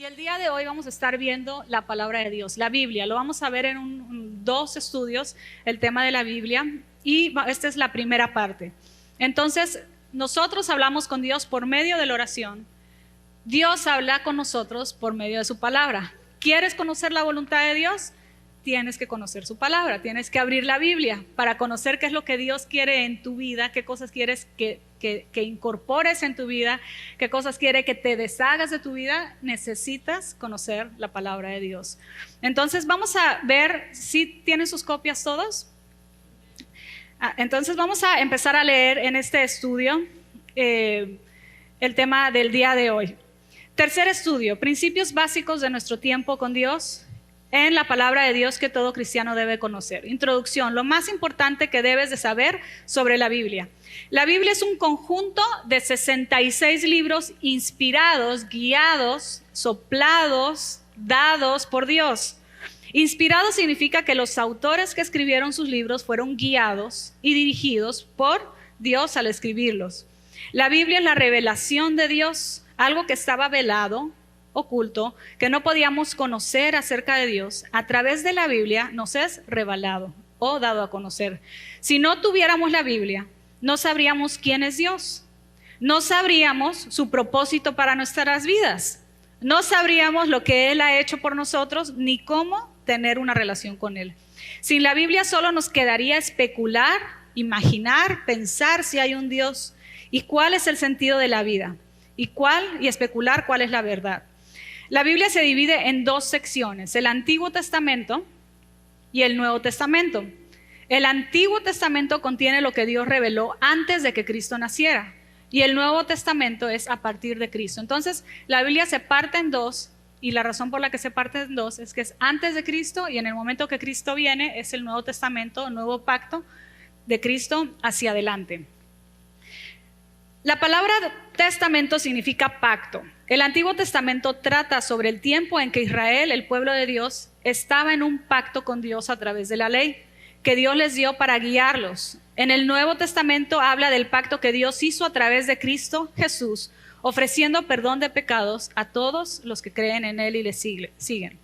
el día de hoy vamos a estar viendo la palabra de Dios, la Biblia. Lo vamos a ver en dos estudios, el tema de la Biblia, y esta es la primera parte. Entonces, nosotros hablamos con Dios por medio de la oración. Dios habla con nosotros por medio de su palabra. ¿Quieres conocer la voluntad de Dios? Tienes que conocer su palabra, tienes que abrir la Biblia para conocer qué es lo que Dios quiere en tu vida, qué cosas quieres que incorpores en tu vida, qué cosas quiere que te deshagas de tu vida. Necesitas conocer la palabra de Dios. Entonces vamos a ver si tienen sus copias todos. Entonces vamos a empezar a leer en este estudio el tema del día de hoy. Tercer estudio, principios básicos de nuestro tiempo con Dios en la palabra de Dios que todo cristiano debe conocer. Introducción, lo más importante que debes de saber sobre la Biblia. La Biblia es un conjunto de 66 libros inspirados, guiados, soplados, dados por Dios. Inspirado significa que los autores que escribieron sus libros fueron guiados y dirigidos por Dios al escribirlos. La Biblia es la revelación de Dios, algo que estaba velado, oculto, que no podíamos conocer acerca de Dios. A través de la Biblia nos es revelado o dado a conocer. Si no tuviéramos la Biblia, no sabríamos quién es Dios, no sabríamos su propósito para nuestras vidas, no sabríamos lo que Él ha hecho por nosotros, ni cómo tener una relación con Él. Sin la Biblia solo nos quedaría especular, imaginar, pensar si hay un Dios y cuál es el sentido de la vida y especular cuál es la verdad. La Biblia se divide en dos secciones, el Antiguo Testamento y el Nuevo Testamento. El Antiguo Testamento contiene lo que Dios reveló antes de que Cristo naciera, y el Nuevo Testamento es a partir de Cristo. Entonces, la Biblia se parte en dos, y la razón por la que se parte en dos es que es antes de Cristo, y en el momento que Cristo viene es el Nuevo Testamento, el nuevo pacto de Cristo hacia adelante. La palabra testamento significa pacto. El Antiguo Testamento trata sobre el tiempo en que Israel, el pueblo de Dios, estaba en un pacto con Dios a través de la ley que Dios les dio para guiarlos. En el Nuevo Testamento habla del pacto que Dios hizo a través de Cristo Jesús, ofreciendo perdón de pecados a todos los que creen en Él y le siguen.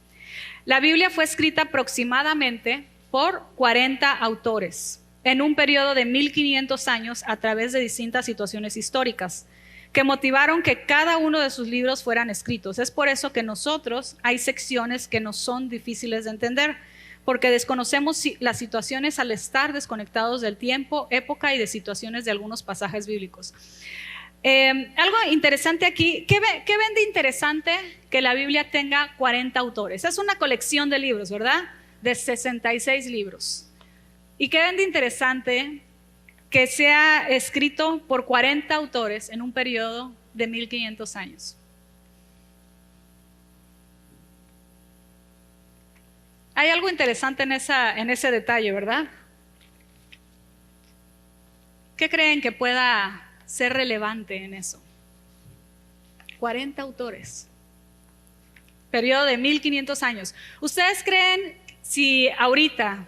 La Biblia fue escrita aproximadamente por 40 autores en un periodo de 1500 años a través de distintas situaciones históricas que motivaron que cada uno de sus libros fueran escritos. Es por eso que nosotros hay secciones que nos son difíciles de entender, porque desconocemos las situaciones al estar desconectados del tiempo, época y de situaciones de algunos pasajes bíblicos. Algo interesante aquí, ¿qué ven de interesante que la Biblia tenga 40 autores? Es una colección de libros, ¿verdad? De 66 libros. ¿Y qué ven de interesante que sea escrito por 40 autores en un periodo de 1500 años? Hay algo interesante en ese detalle, ¿verdad? ¿Qué creen que pueda ser relevante en eso? 40 autores, periodo de 1500 años. ¿Ustedes creen si ahorita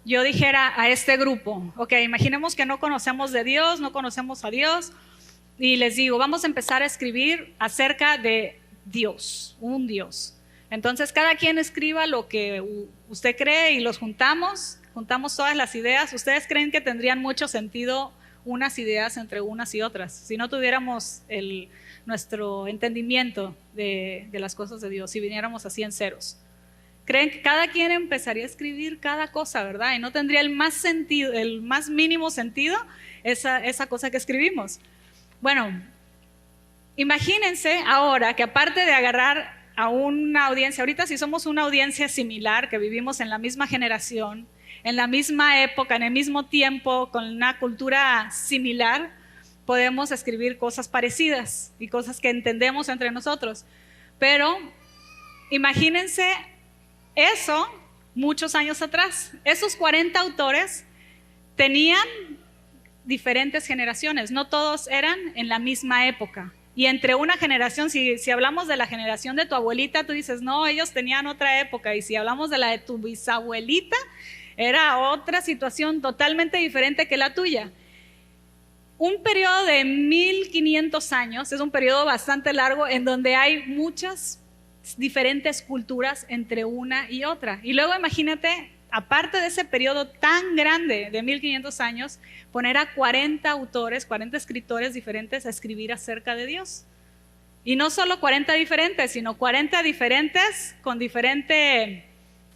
yo dijera a este grupo, ok, imaginemos que no conocemos de Dios, no conocemos a Dios, y les digo, vamos a empezar a escribir acerca de Dios, un Dios. Entonces cada quien escriba lo que usted cree y los juntamos todas las ideas. ¿Ustedes creen que tendrían mucho sentido unas ideas entre unas y otras si no tuviéramos nuestro entendimiento de las cosas de Dios, si viniéramos así en ceros? Creen que cada quien empezaría a escribir cada cosa, ¿verdad? Y no tendría el más mínimo sentido esa cosa que escribimos. Bueno, imagínense ahora que aparte de agarrar a una audiencia, ahorita si somos una audiencia similar, que vivimos en la misma generación, en la misma época, en el mismo tiempo, con una cultura similar, podemos escribir cosas parecidas y cosas que entendemos entre nosotros. Pero imagínense eso muchos años atrás. Esos 40 autores tenían diferentes generaciones, no todos eran en la misma época. Y entre una generación, si hablamos de la generación de tu abuelita, tú dices, no, ellos tenían otra época. Y si hablamos de la de tu bisabuelita, era otra situación totalmente diferente que la tuya. Un periodo de 1500 años es un periodo bastante largo en donde hay muchas diferentes culturas entre una y otra. Y luego imagínate, aparte de ese periodo tan grande de 1500 años, poner a 40 autores, 40 escritores diferentes a escribir acerca de Dios. Y no solo 40 diferentes, sino 40 diferentes con diferente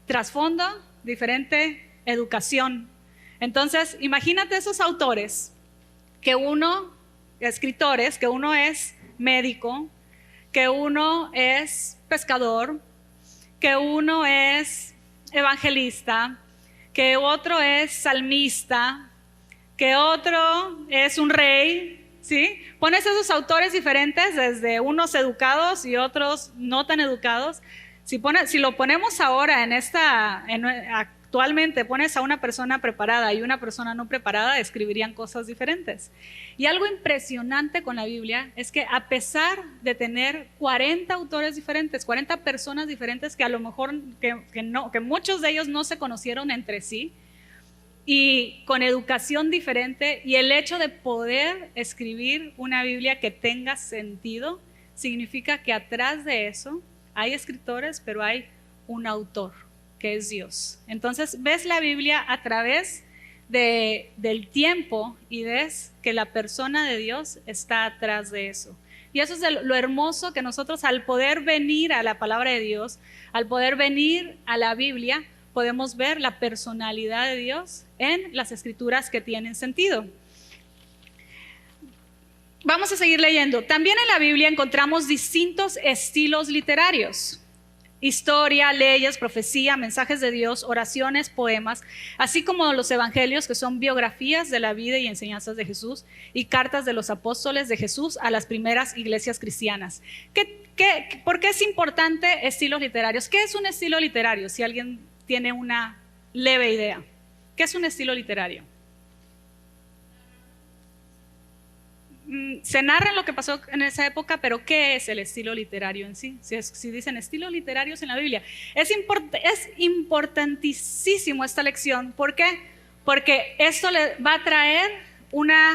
trasfondo, diferente educación. Entonces, imagínate esos autores, escritores, que uno es médico, que uno es pescador, que uno es evangelista, que otro es salmista, que otro es un rey, ¿sí? Pones esos autores diferentes, desde unos educados y otros no tan educados. Si lo ponemos ahora actualmente pones a una persona preparada y una persona no preparada, escribirían cosas diferentes. Y algo impresionante con la Biblia es que a pesar de tener 40 autores diferentes, 40 personas diferentes que a lo mejor que muchos de ellos no se conocieron entre sí, y con educación diferente, y el hecho de poder escribir una Biblia que tenga sentido, significa que atrás de eso hay escritores, pero hay un autor, que es Dios. Entonces ves la Biblia a través del tiempo y ves que la persona de Dios está atrás de eso. Y eso es lo hermoso, que nosotros, al poder venir a la palabra de Dios, al poder venir a la Biblia, podemos ver la personalidad de Dios en las escrituras que tienen sentido. Vamos a seguir leyendo. También en la Biblia encontramos distintos estilos literarios: historia, leyes, profecía, mensajes de Dios, oraciones, poemas, así como los evangelios, que son biografías de la vida y enseñanzas de Jesús, y cartas de los apóstoles de Jesús a las primeras iglesias cristianas. ¿Por qué es importante estilos literarios? ¿Qué es un estilo literario? Si alguien tiene una leve idea. ¿Qué es un estilo literario? Se narra lo que pasó en esa época, pero ¿qué es el estilo literario en sí? Si dicen estilos literarios en la Biblia. Es importantísimo esta lección. ¿Por qué? Porque esto le va a traer una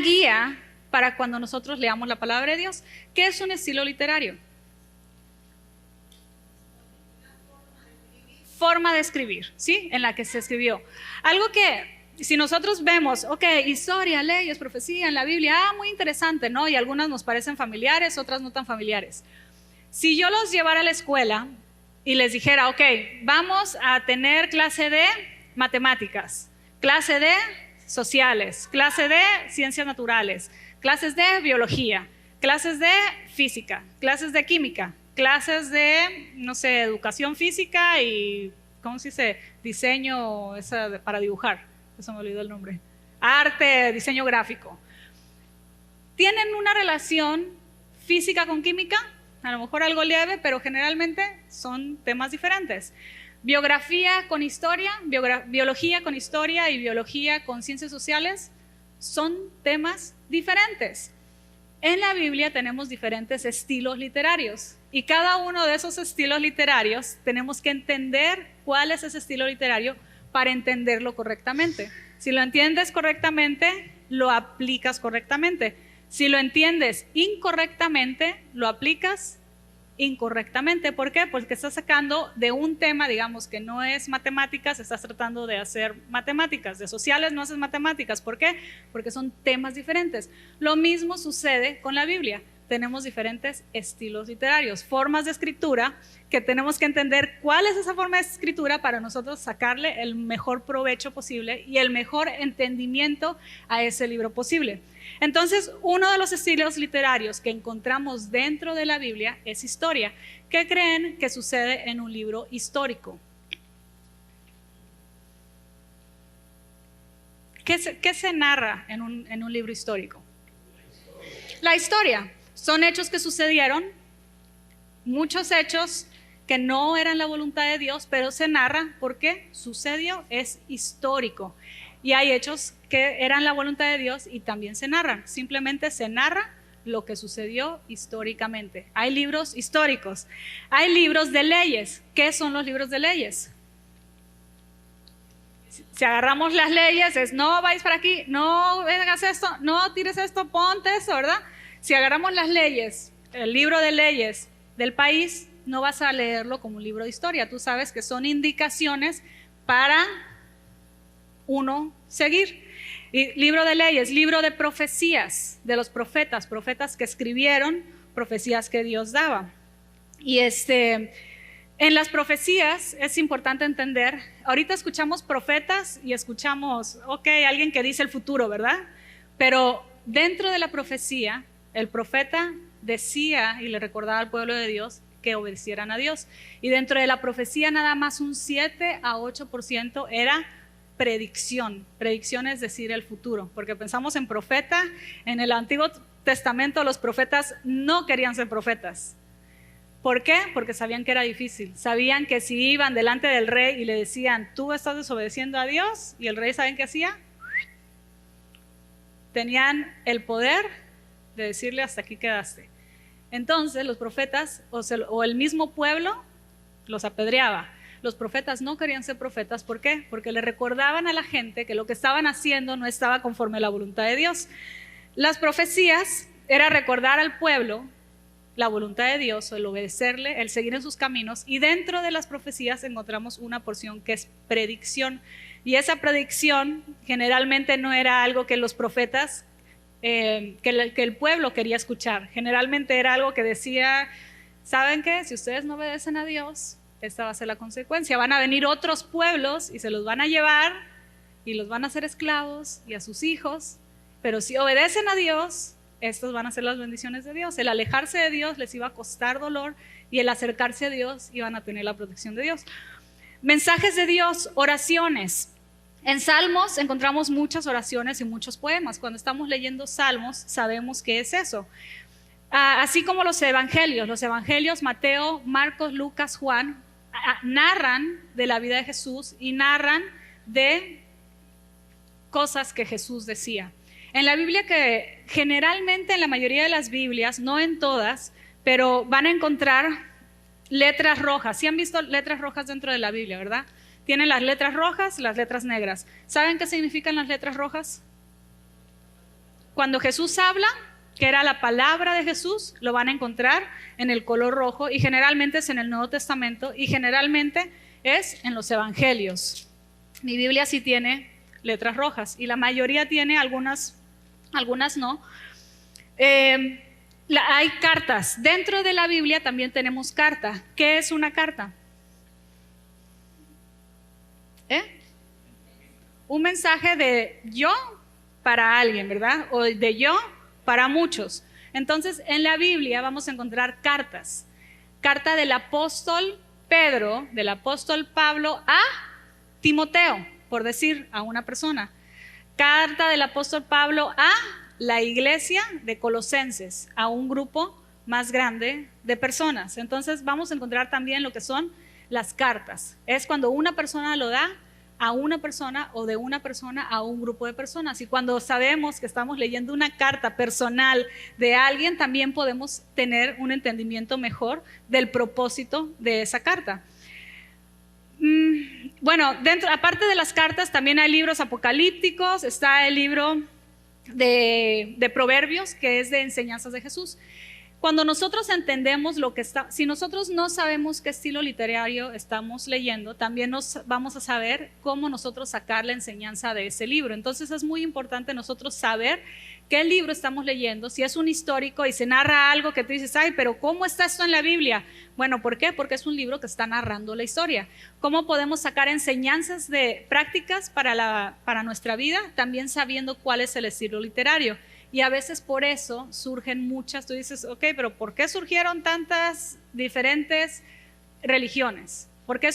guía para cuando nosotros leamos la palabra de Dios. ¿Qué es un estilo literario? Forma de escribir, ¿sí? En la que se escribió. Algo que, si nosotros vemos, historia, leyes, profecía en la Biblia, muy interesante, ¿no? Y algunas nos parecen familiares, otras no tan familiares. Si yo los llevara a la escuela y les dijera, vamos a tener clase de matemáticas, clase de sociales, clase de ciencias naturales, clases de biología, clases de física, clases de química, clases de, no sé, educación física y, ¿cómo se dice? Diseño para dibujar. Eso me olvidó el nombre. Arte, diseño gráfico. ¿Tienen una relación física con química? A lo mejor algo leve, pero generalmente son temas diferentes. Biografía con historia, biología con historia y biología con ciencias sociales son temas diferentes. En la Biblia tenemos diferentes estilos literarios y cada uno de esos estilos literarios tenemos que entender cuál es ese estilo literario para entenderlo correctamente. Si lo entiendes correctamente, lo aplicas correctamente. Si lo entiendes incorrectamente, lo aplicas incorrectamente. ¿Por qué? Porque estás sacando de un tema, digamos, que no es matemáticas, estás tratando de hacer matemáticas. De sociales no haces matemáticas. ¿Por qué? Porque son temas diferentes. Lo mismo sucede con la Biblia. Tenemos diferentes estilos literarios, formas de escritura, que tenemos que entender cuál es esa forma de escritura para nosotros sacarle el mejor provecho posible y el mejor entendimiento a ese libro posible. Entonces, uno de los estilos literarios que encontramos dentro de la Biblia es historia. ¿Qué creen que sucede en un libro histórico? ¿Qué se narra en un libro histórico? La historia. Son hechos que sucedieron, muchos hechos que no eran la voluntad de Dios, pero se narra porque sucedió, es histórico. Y hay hechos que eran la voluntad de Dios y también se narran. Simplemente se narra lo que sucedió históricamente. Hay libros históricos. Hay libros de leyes. ¿Qué son los libros de leyes? Si agarramos las leyes, es no vais para aquí, no hagas esto, no tires esto, ponte eso, ¿verdad? Si agarramos las leyes el libro de leyes del país, no vas a leerlo como un libro de historia. Tú sabes que son indicaciones para uno seguir. Y libro de leyes, libro de profecías de los profetas, profetas que escribieron profecías que Dios daba. Y en las profecías es importante entender, ahorita escuchamos profetas y escuchamos, ok, alguien que dice el futuro, ¿verdad? Pero dentro de la profecía, el profeta decía y le recordaba al pueblo de Dios que obedecieran a Dios. Y dentro de la profecía nada más un 7 a 8% era predicción. Predicción es decir el futuro, porque pensamos en profeta. En el Antiguo Testamento los profetas no querían ser profetas. ¿Por qué? Porque sabían que era difícil. Sabían que si iban delante del rey y le decían, tú estás desobedeciendo a Dios, y el rey, ¿saben qué hacía? Tenían el poder de decirle, hasta aquí quedaste. Entonces los profetas o el mismo pueblo los apedreaba. Los profetas no querían ser profetas. ¿Por qué? Porque le recordaban a la gente que lo que estaban haciendo no estaba conforme a la voluntad de Dios. Las profecías era recordar al pueblo la voluntad de Dios, el obedecerle, el seguir en sus caminos, y dentro de las profecías encontramos una porción que es predicción, y esa predicción generalmente no era algo que los profetas, que el pueblo quería escuchar. Generalmente era algo que decía, ¿saben qué? Si ustedes no obedecen a Dios, esta va a ser la consecuencia, van a venir otros pueblos y se los van a llevar y los van a hacer esclavos y a sus hijos, pero si obedecen a Dios, estos van a ser las bendiciones de Dios. El alejarse de Dios les iba a costar dolor, y el acercarse a Dios iban a tener la protección de Dios. Mensajes de Dios, oraciones. En Salmos encontramos muchas oraciones y muchos poemas. Cuando estamos leyendo Salmos sabemos qué es eso. Así como los evangelios, Mateo, Marcos, Lucas, Juan, narran de la vida de Jesús y narran de cosas que Jesús decía. En la Biblia, que generalmente en la mayoría de las Biblias, no en todas, pero van a encontrar letras rojas. ¿Sí han visto letras rojas dentro de la Biblia, verdad? Tienen las letras rojas, las letras negras. ¿Saben qué significan las letras rojas? Cuando Jesús habla, que era la palabra de Jesús, lo van a encontrar en el color rojo, y generalmente es en el Nuevo Testamento, y generalmente es en los evangelios. Mi Biblia sí tiene letras rojas, y la mayoría tiene, algunas no. Hay cartas. Dentro de la Biblia también tenemos carta. ¿Qué es una carta? Un mensaje de yo para alguien, ¿verdad? O de yo para muchos. Entonces, en la Biblia vamos a encontrar cartas. Carta del apóstol Pedro, del apóstol Pablo a Timoteo, por decir a una persona. Carta del apóstol Pablo a la iglesia de Colosenses, a un grupo más grande de personas. Entonces vamos a encontrar también lo que son las cartas. Es cuando una persona lo da a una persona, o de una persona a un grupo de personas. Y cuando sabemos que estamos leyendo una carta personal de alguien, también podemos tener un entendimiento mejor del propósito de esa carta. Bueno, aparte de las cartas, también hay libros apocalípticos. Está el libro de Proverbios, que es de enseñanzas de Jesús. Cuando nosotros entendemos lo que está, si nosotros no sabemos qué estilo literario estamos leyendo, también nos vamos a saber cómo nosotros sacar la enseñanza de ese libro. Entonces es muy importante nosotros saber qué libro estamos leyendo. Si es un histórico y se narra algo que tú dices, ay, pero ¿cómo está esto en la Biblia? Bueno, ¿por qué? Porque es un libro que está narrando la historia. ¿Cómo podemos sacar enseñanzas de prácticas para nuestra vida? También sabiendo cuál es el estilo literario. Y a veces por eso surgen muchas, tú dices, ok, pero ¿por qué surgieron tantas diferentes religiones? ¿Por qué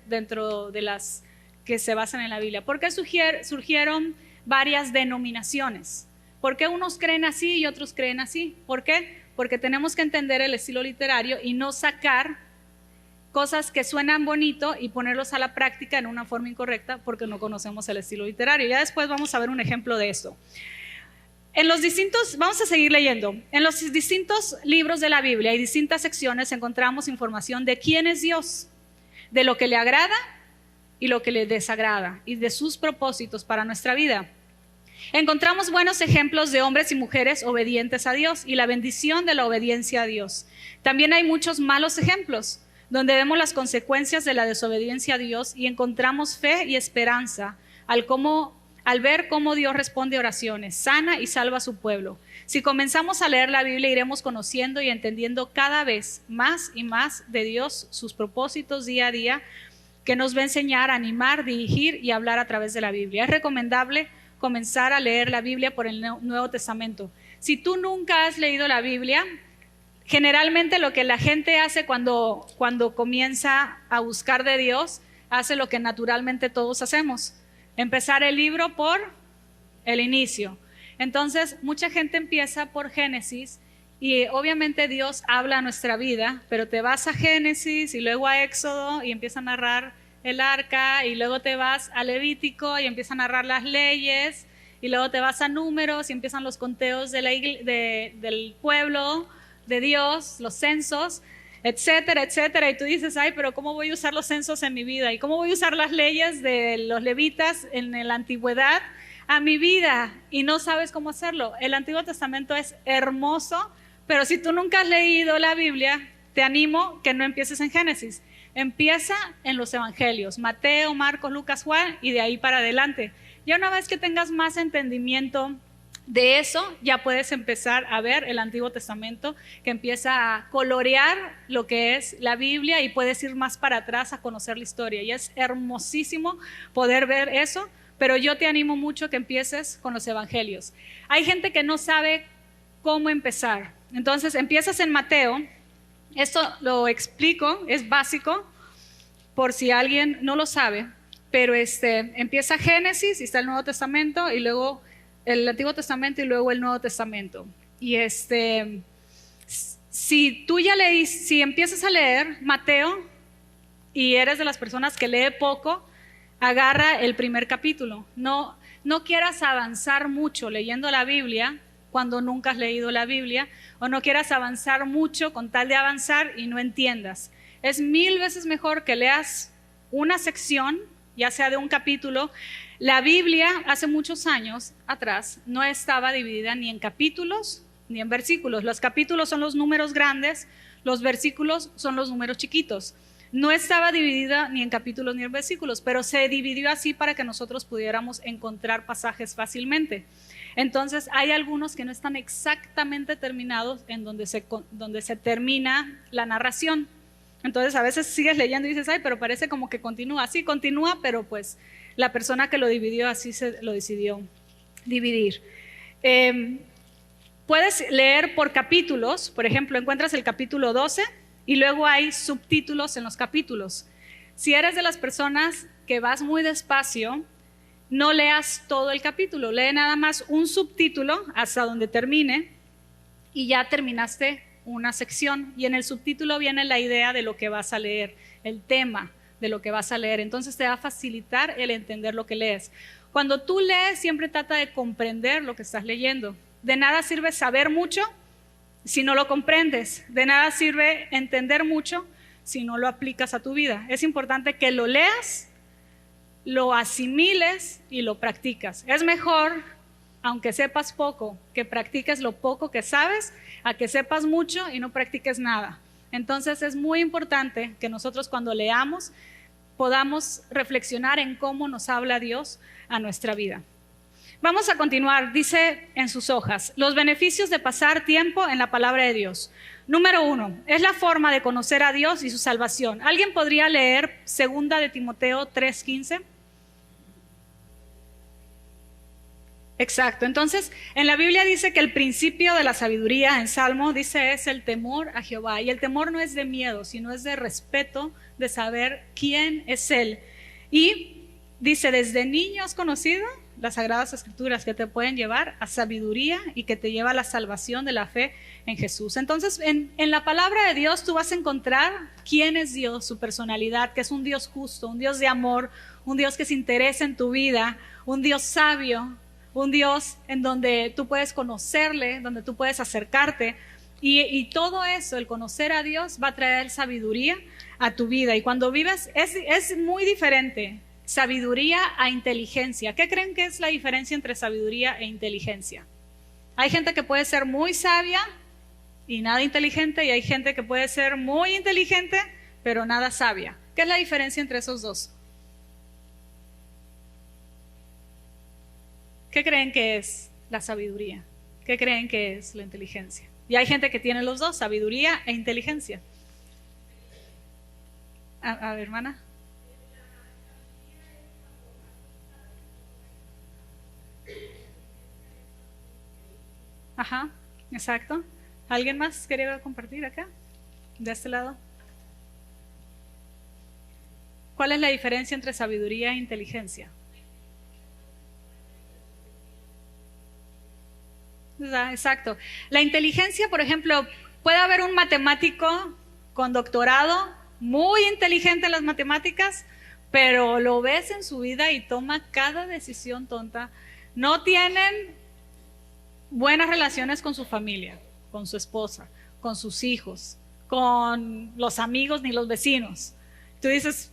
dentro de las que se basan en la Biblia? ¿Por qué surgieron varias denominaciones? ¿Por qué unos creen así y otros creen así? ¿Por qué? Porque tenemos que entender el estilo literario y no sacar cosas que suenan bonito y ponerlos a la práctica en una forma incorrecta porque no conocemos el estilo literario. Ya después vamos a ver un ejemplo de esto. Vamos a seguir leyendo. En los distintos libros de la Biblia y distintas secciones encontramos información de quién es Dios, de lo que le agrada y lo que le desagrada, y de sus propósitos para nuestra vida. Encontramos buenos ejemplos de hombres y mujeres obedientes a Dios y la bendición de la obediencia a Dios. También hay muchos malos ejemplos, donde vemos las consecuencias de la desobediencia a Dios y encontramos fe y esperanza al ver cómo Dios responde a oraciones, sana y salva a su pueblo. Si comenzamos a leer la Biblia, iremos conociendo y entendiendo cada vez más y más de Dios, sus propósitos día a día, que nos va a enseñar, animar, dirigir y hablar a través de la Biblia. Es recomendable comenzar a leer la Biblia por el Nuevo Testamento. Si tú nunca has leído la Biblia, generalmente lo que la gente hace cuando comienza a buscar de Dios, hace lo que naturalmente todos hacemos: empezar el libro por el inicio. Entonces, mucha gente empieza por Génesis y obviamente Dios habla a nuestra vida, pero te vas a Génesis y luego a Éxodo y empieza a narrar el arca, y luego te vas a Levítico y empieza a narrar las leyes, y luego te vas a Números y empiezan los conteos del pueblo de Dios, los censos, etcétera, etcétera. Y tú dices, ay, pero ¿cómo voy a usar los censos en mi vida? ¿Y cómo voy a usar las leyes de los levitas en la antigüedad a mi vida? Y no sabes cómo hacerlo. El Antiguo Testamento es hermoso, pero si tú nunca has leído la Biblia, te animo que no empieces en Génesis. Empieza en los evangelios, Mateo, Marcos, Lucas, Juan, y de ahí para adelante. Ya una vez que tengas más entendimiento de eso, ya puedes empezar a ver el Antiguo Testamento, que empieza a colorear lo que es la Biblia, y puedes ir más para atrás a conocer la historia. Y es hermosísimo poder ver eso, pero yo te animo mucho que empieces con los evangelios. Hay gente que no sabe cómo empezar. Entonces empiezas en Mateo. Esto lo explico, es básico, por si alguien no lo sabe, pero empieza Génesis y está el Nuevo Testamento, y luego el Antiguo Testamento y luego el Nuevo Testamento. Y si empiezas a leer Mateo y eres de las personas que lee poco, agarra el primer capítulo. No quieras avanzar mucho leyendo la Biblia cuando nunca has leído la Biblia, o no quieras avanzar mucho con tal de avanzar y no entiendas. Es 1000 veces mejor que leas una sección, ya sea de un capítulo. La Biblia hace muchos años atrás no estaba dividida ni en capítulos ni en versículos. Los capítulos son los números grandes, los versículos son los números chiquitos. No estaba dividida ni en capítulos ni en versículos, pero se dividió así para que nosotros pudiéramos encontrar pasajes fácilmente. Entonces hay algunos que no están exactamente terminados en donde se termina la narración. Entonces a veces sigues leyendo y dices, ay, pero parece como que continúa. Sí, continúa, pero pues la persona que lo dividió así se lo decidió dividir. Puedes leer por capítulos. Por ejemplo, encuentras el capítulo 12 y luego hay subtítulos en los capítulos. Si eres de las personas que vas muy despacio, no leas todo el capítulo, lee nada más un subtítulo hasta donde termine y ya terminaste una sección, y en el subtítulo viene la idea de lo que vas a leer, el tema de lo que vas a leer. Entonces te va a facilitar el entender lo que lees. Cuando tú lees, siempre trata de comprender lo que estás leyendo. De nada sirve saber mucho si no lo comprendes. De nada sirve entender mucho si no lo aplicas a tu vida. Es importante que lo leas, lo asimiles y lo practicas. Es mejor, aunque sepas poco, que practiques lo poco que sabes, a que sepas mucho y no practiques nada. Entonces es muy importante que nosotros cuando leamos podamos reflexionar en cómo nos habla Dios a nuestra vida. Vamos a continuar. Dice en sus hojas, los beneficios de pasar tiempo en la palabra de Dios. Número 1, es la forma de conocer a Dios y su salvación. ¿Alguien podría leer 2 de Timoteo 3:15? Exacto. Entonces, en la Biblia dice que el principio de la sabiduría, en Salmo, dice es el temor a Jehová. Y el temor no es de miedo, sino es de respeto, de saber quién es Él. Y dice, desde niño has conocido las Sagradas Escrituras que te pueden llevar a sabiduría y que te lleva a la salvación de la fe en Jesús. Entonces, en la palabra de Dios tú vas a encontrar quién es Dios, su personalidad, que es un Dios justo, un Dios de amor, un Dios que se interesa en tu vida, un Dios sabio, un Dios en donde tú puedes conocerle, donde tú puedes acercarte, y todo eso, el conocer a Dios, va a traer sabiduría a tu vida. Y cuando vives, es muy diferente sabiduría a inteligencia. ¿Qué creen que es la diferencia entre sabiduría e inteligencia? Hay gente que puede ser muy sabia y nada inteligente, y hay gente que puede ser muy inteligente pero nada sabia. ¿Qué es la diferencia entre esos dos? ¿Qué creen que es la sabiduría? ¿Qué creen que es la inteligencia? Y hay gente que tiene los dos, sabiduría e inteligencia. A ver, hermana. Ajá, exacto. ¿Alguien más quería compartir acá? De este lado. ¿Cuál es la diferencia entre sabiduría e inteligencia? Exacto. La inteligencia, por ejemplo, puede haber un matemático con doctorado, muy inteligente en las matemáticas, pero lo ves en su vida y toma cada decisión tonta. No tienen buenas relaciones con su familia, con su esposa, con sus hijos, con los amigos ni los vecinos. Tú dices,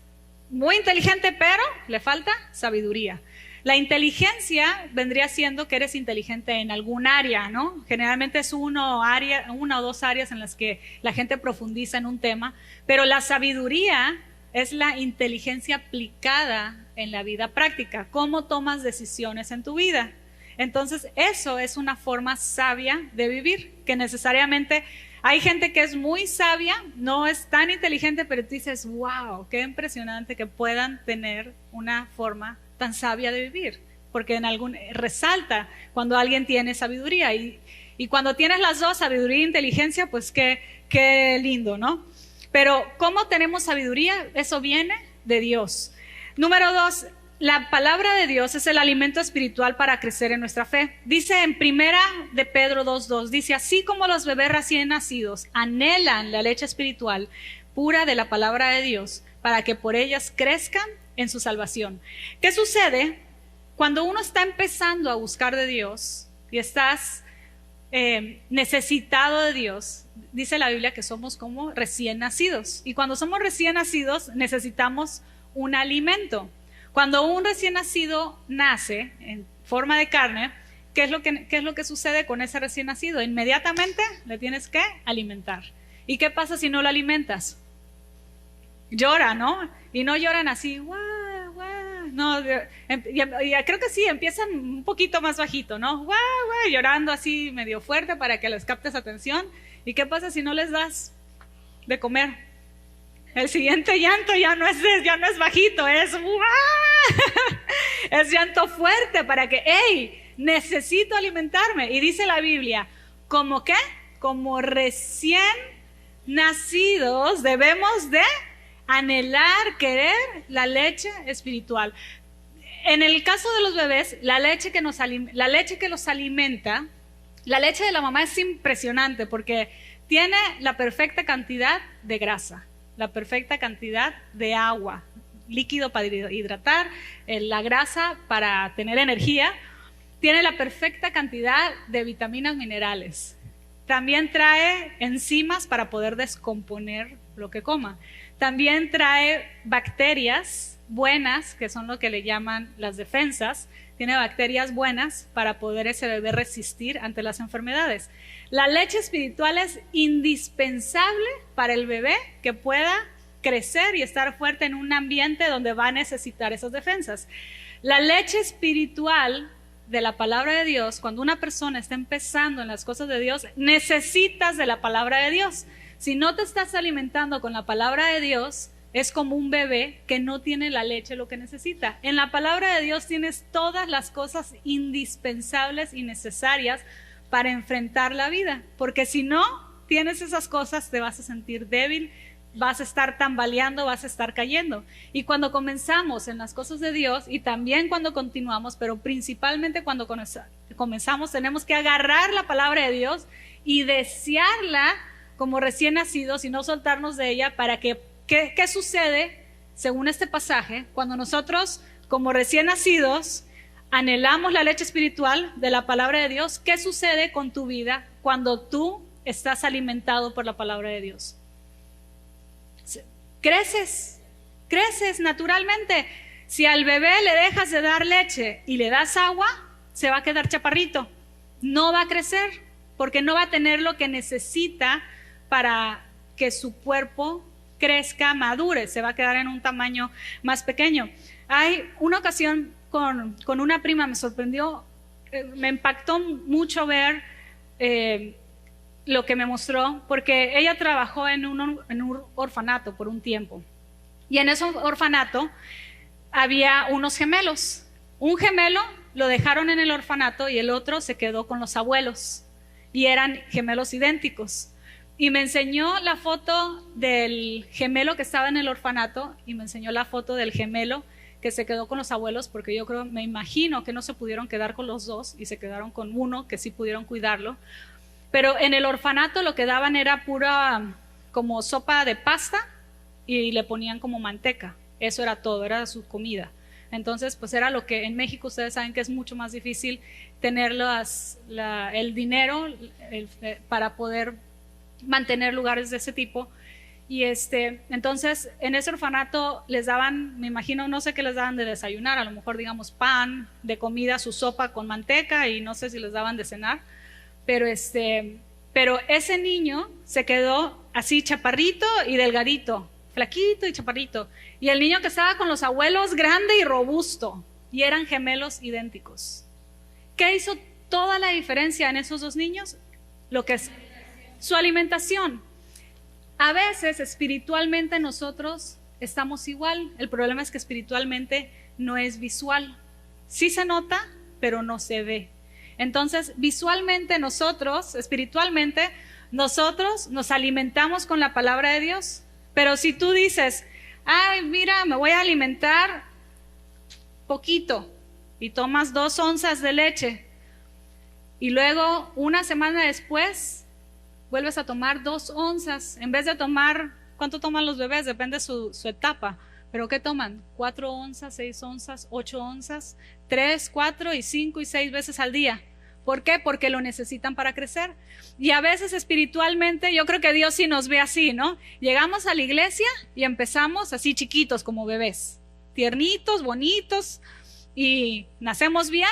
muy inteligente, pero le falta sabiduría. La inteligencia vendría siendo que eres inteligente en algún área, ¿no? Generalmente es una o dos áreas en las que la gente profundiza en un tema, pero la sabiduría es la inteligencia aplicada en la vida práctica, cómo tomas decisiones en tu vida. Entonces, eso es una forma sabia de vivir, que necesariamente hay gente que es muy sabia, no es tan inteligente, pero tú dices, wow, qué impresionante que puedan tener una forma tan sabia de vivir, porque resalta cuando alguien tiene sabiduría, y cuando tienes las dos, sabiduría e inteligencia, pues qué lindo, ¿no? Pero ¿cómo tenemos sabiduría? Eso viene de Dios. Número 2, la palabra de Dios es el alimento espiritual para crecer en nuestra fe. Dice en primera de Pedro 2:2, dice, así como los bebés recién nacidos anhelan la leche espiritual pura de la palabra de Dios, para que por ellas crezcan en su salvación. ¿Qué sucede cuando uno está empezando a buscar de Dios y estás necesitado de Dios? Dice la Biblia que somos como recién nacidos, y cuando somos recién nacidos necesitamos un alimento. Cuando un recién nacido nace en forma de carne, ¿qué es lo que sucede con ese recién nacido? Inmediatamente le tienes que alimentar. ¿Y qué pasa si no lo alimentas? Llora, ¿no? Y no lloran así, guau, guau. No, y creo que sí, empiezan un poquito más bajito, ¿no? Guau, guau, llorando así medio fuerte para que les captes atención. ¿Y qué pasa si no les das de comer? El siguiente llanto ya no es bajito, es ¡guau! Es llanto fuerte para que, hey, necesito alimentarme. Y dice la Biblia, ¿cómo qué? Como recién nacidos debemos de anhelar, querer la leche espiritual. En el caso de los bebés, la leche que los alimenta, la leche de la mamá es impresionante porque tiene la perfecta cantidad de grasa, la perfecta cantidad de agua, líquido para hidratar, la grasa para tener energía, tiene la perfecta cantidad de vitaminas, minerales. También trae enzimas para poder descomponer lo que coma. También trae bacterias buenas, que son lo que le llaman las defensas. Tiene bacterias buenas para poder ese bebé resistir ante las enfermedades. La leche espiritual es indispensable para el bebé que pueda crecer y estar fuerte en un ambiente donde va a necesitar esas defensas. La leche espiritual de la palabra de Dios, cuando una persona está empezando en las cosas de Dios, necesitas de la palabra de Dios. Si no te estás alimentando con la palabra de Dios, es como un bebé que no tiene la leche lo que necesita. En la palabra de Dios tienes todas las cosas indispensables y necesarias para enfrentar la vida, porque si no tienes esas cosas te vas a sentir débil, vas a estar tambaleando, vas a estar cayendo. Y cuando comenzamos en las cosas de Dios, y también cuando continuamos, pero principalmente cuando comenzamos, tenemos que agarrar la palabra de Dios y desearla como recién nacidos y no soltarnos de ella. Para que, ¿qué sucede según este pasaje? Cuando nosotros como recién nacidos anhelamos la leche espiritual de la palabra de Dios, ¿qué sucede con tu vida cuando tú estás alimentado por la palabra de Dios? Creces naturalmente. Si al bebé le dejas de dar leche y le das agua, se va a quedar chaparrito. No va a crecer porque no va a tener lo que necesita para que su cuerpo crezca, madure. Se va a quedar en un tamaño más pequeño. Hay una ocasión con una prima, me sorprendió, me impactó mucho ver lo que me mostró, porque ella trabajó en un orfanato por un tiempo. Y en ese orfanato había unos gemelos. Un gemelo lo dejaron en el orfanato y el otro se quedó con los abuelos. Y eran gemelos idénticos. Y me enseñó la foto del gemelo que estaba en el orfanato y me enseñó la foto del gemelo que se quedó con los abuelos, porque yo creo, me imagino que no se pudieron quedar con los dos y se quedaron con uno que sí pudieron cuidarlo. Pero en el orfanato lo que daban era pura como sopa de pasta y le ponían como manteca. Eso era todo, era su comida. Entonces, pues era lo que en México ustedes saben que es mucho más difícil tener el dinero para poder mantener lugares de ese tipo. Y entonces en ese orfanato les daban, me imagino, no sé qué les daban de desayunar, a lo mejor digamos pan, de comida, su sopa con manteca y no sé si les daban de cenar, pero ese niño se quedó así chaparrito y delgadito, flaquito y chaparrito, y el niño que estaba con los abuelos grande y robusto, y eran gemelos idénticos. ¿Qué hizo toda la diferencia en esos dos niños? Lo que es su alimentación. A veces espiritualmente nosotros estamos igual, el problema es que espiritualmente no es visual, sí se nota, pero no se ve. Entonces visualmente nosotros, espiritualmente, nosotros nos alimentamos con la palabra de Dios, pero si tú dices, ay, mira, me voy a alimentar poquito y tomas 2 onzas de leche y luego una semana después vuelves a tomar 2 onzas, en vez de tomar, ¿cuánto toman los bebés? Depende de su etapa, pero ¿qué toman? 4 onzas, 6 onzas, 8 onzas, 3, 4 y 5 y 6 veces al día. ¿Por qué? Porque lo necesitan para crecer. Y a veces espiritualmente, yo creo que Dios sí nos ve así, ¿no? Llegamos a la iglesia y empezamos así chiquitos como bebés, tiernitos, bonitos, y nacemos bien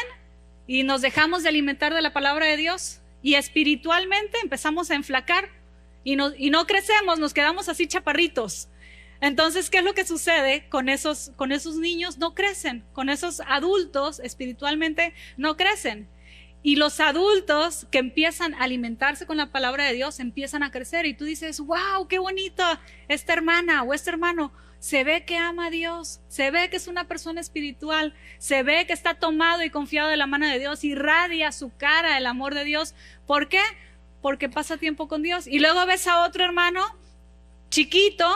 y nos dejamos de alimentar de la palabra de Dios y espiritualmente empezamos a enflacar y no crecemos, nos quedamos así chaparritos. Entonces, ¿qué es lo que sucede con esos niños? No crecen, con esos adultos espiritualmente no crecen. Y los adultos que empiezan a alimentarse con la palabra de Dios empiezan a crecer y tú dices, wow, qué bonito, esta hermana o este hermano se ve que ama a Dios, se ve que es una persona espiritual, se ve que está tomado y confiado de la mano de Dios, irradia su cara el amor de Dios. ¿Por qué? Porque pasa tiempo con Dios. Y luego ves a otro hermano chiquito,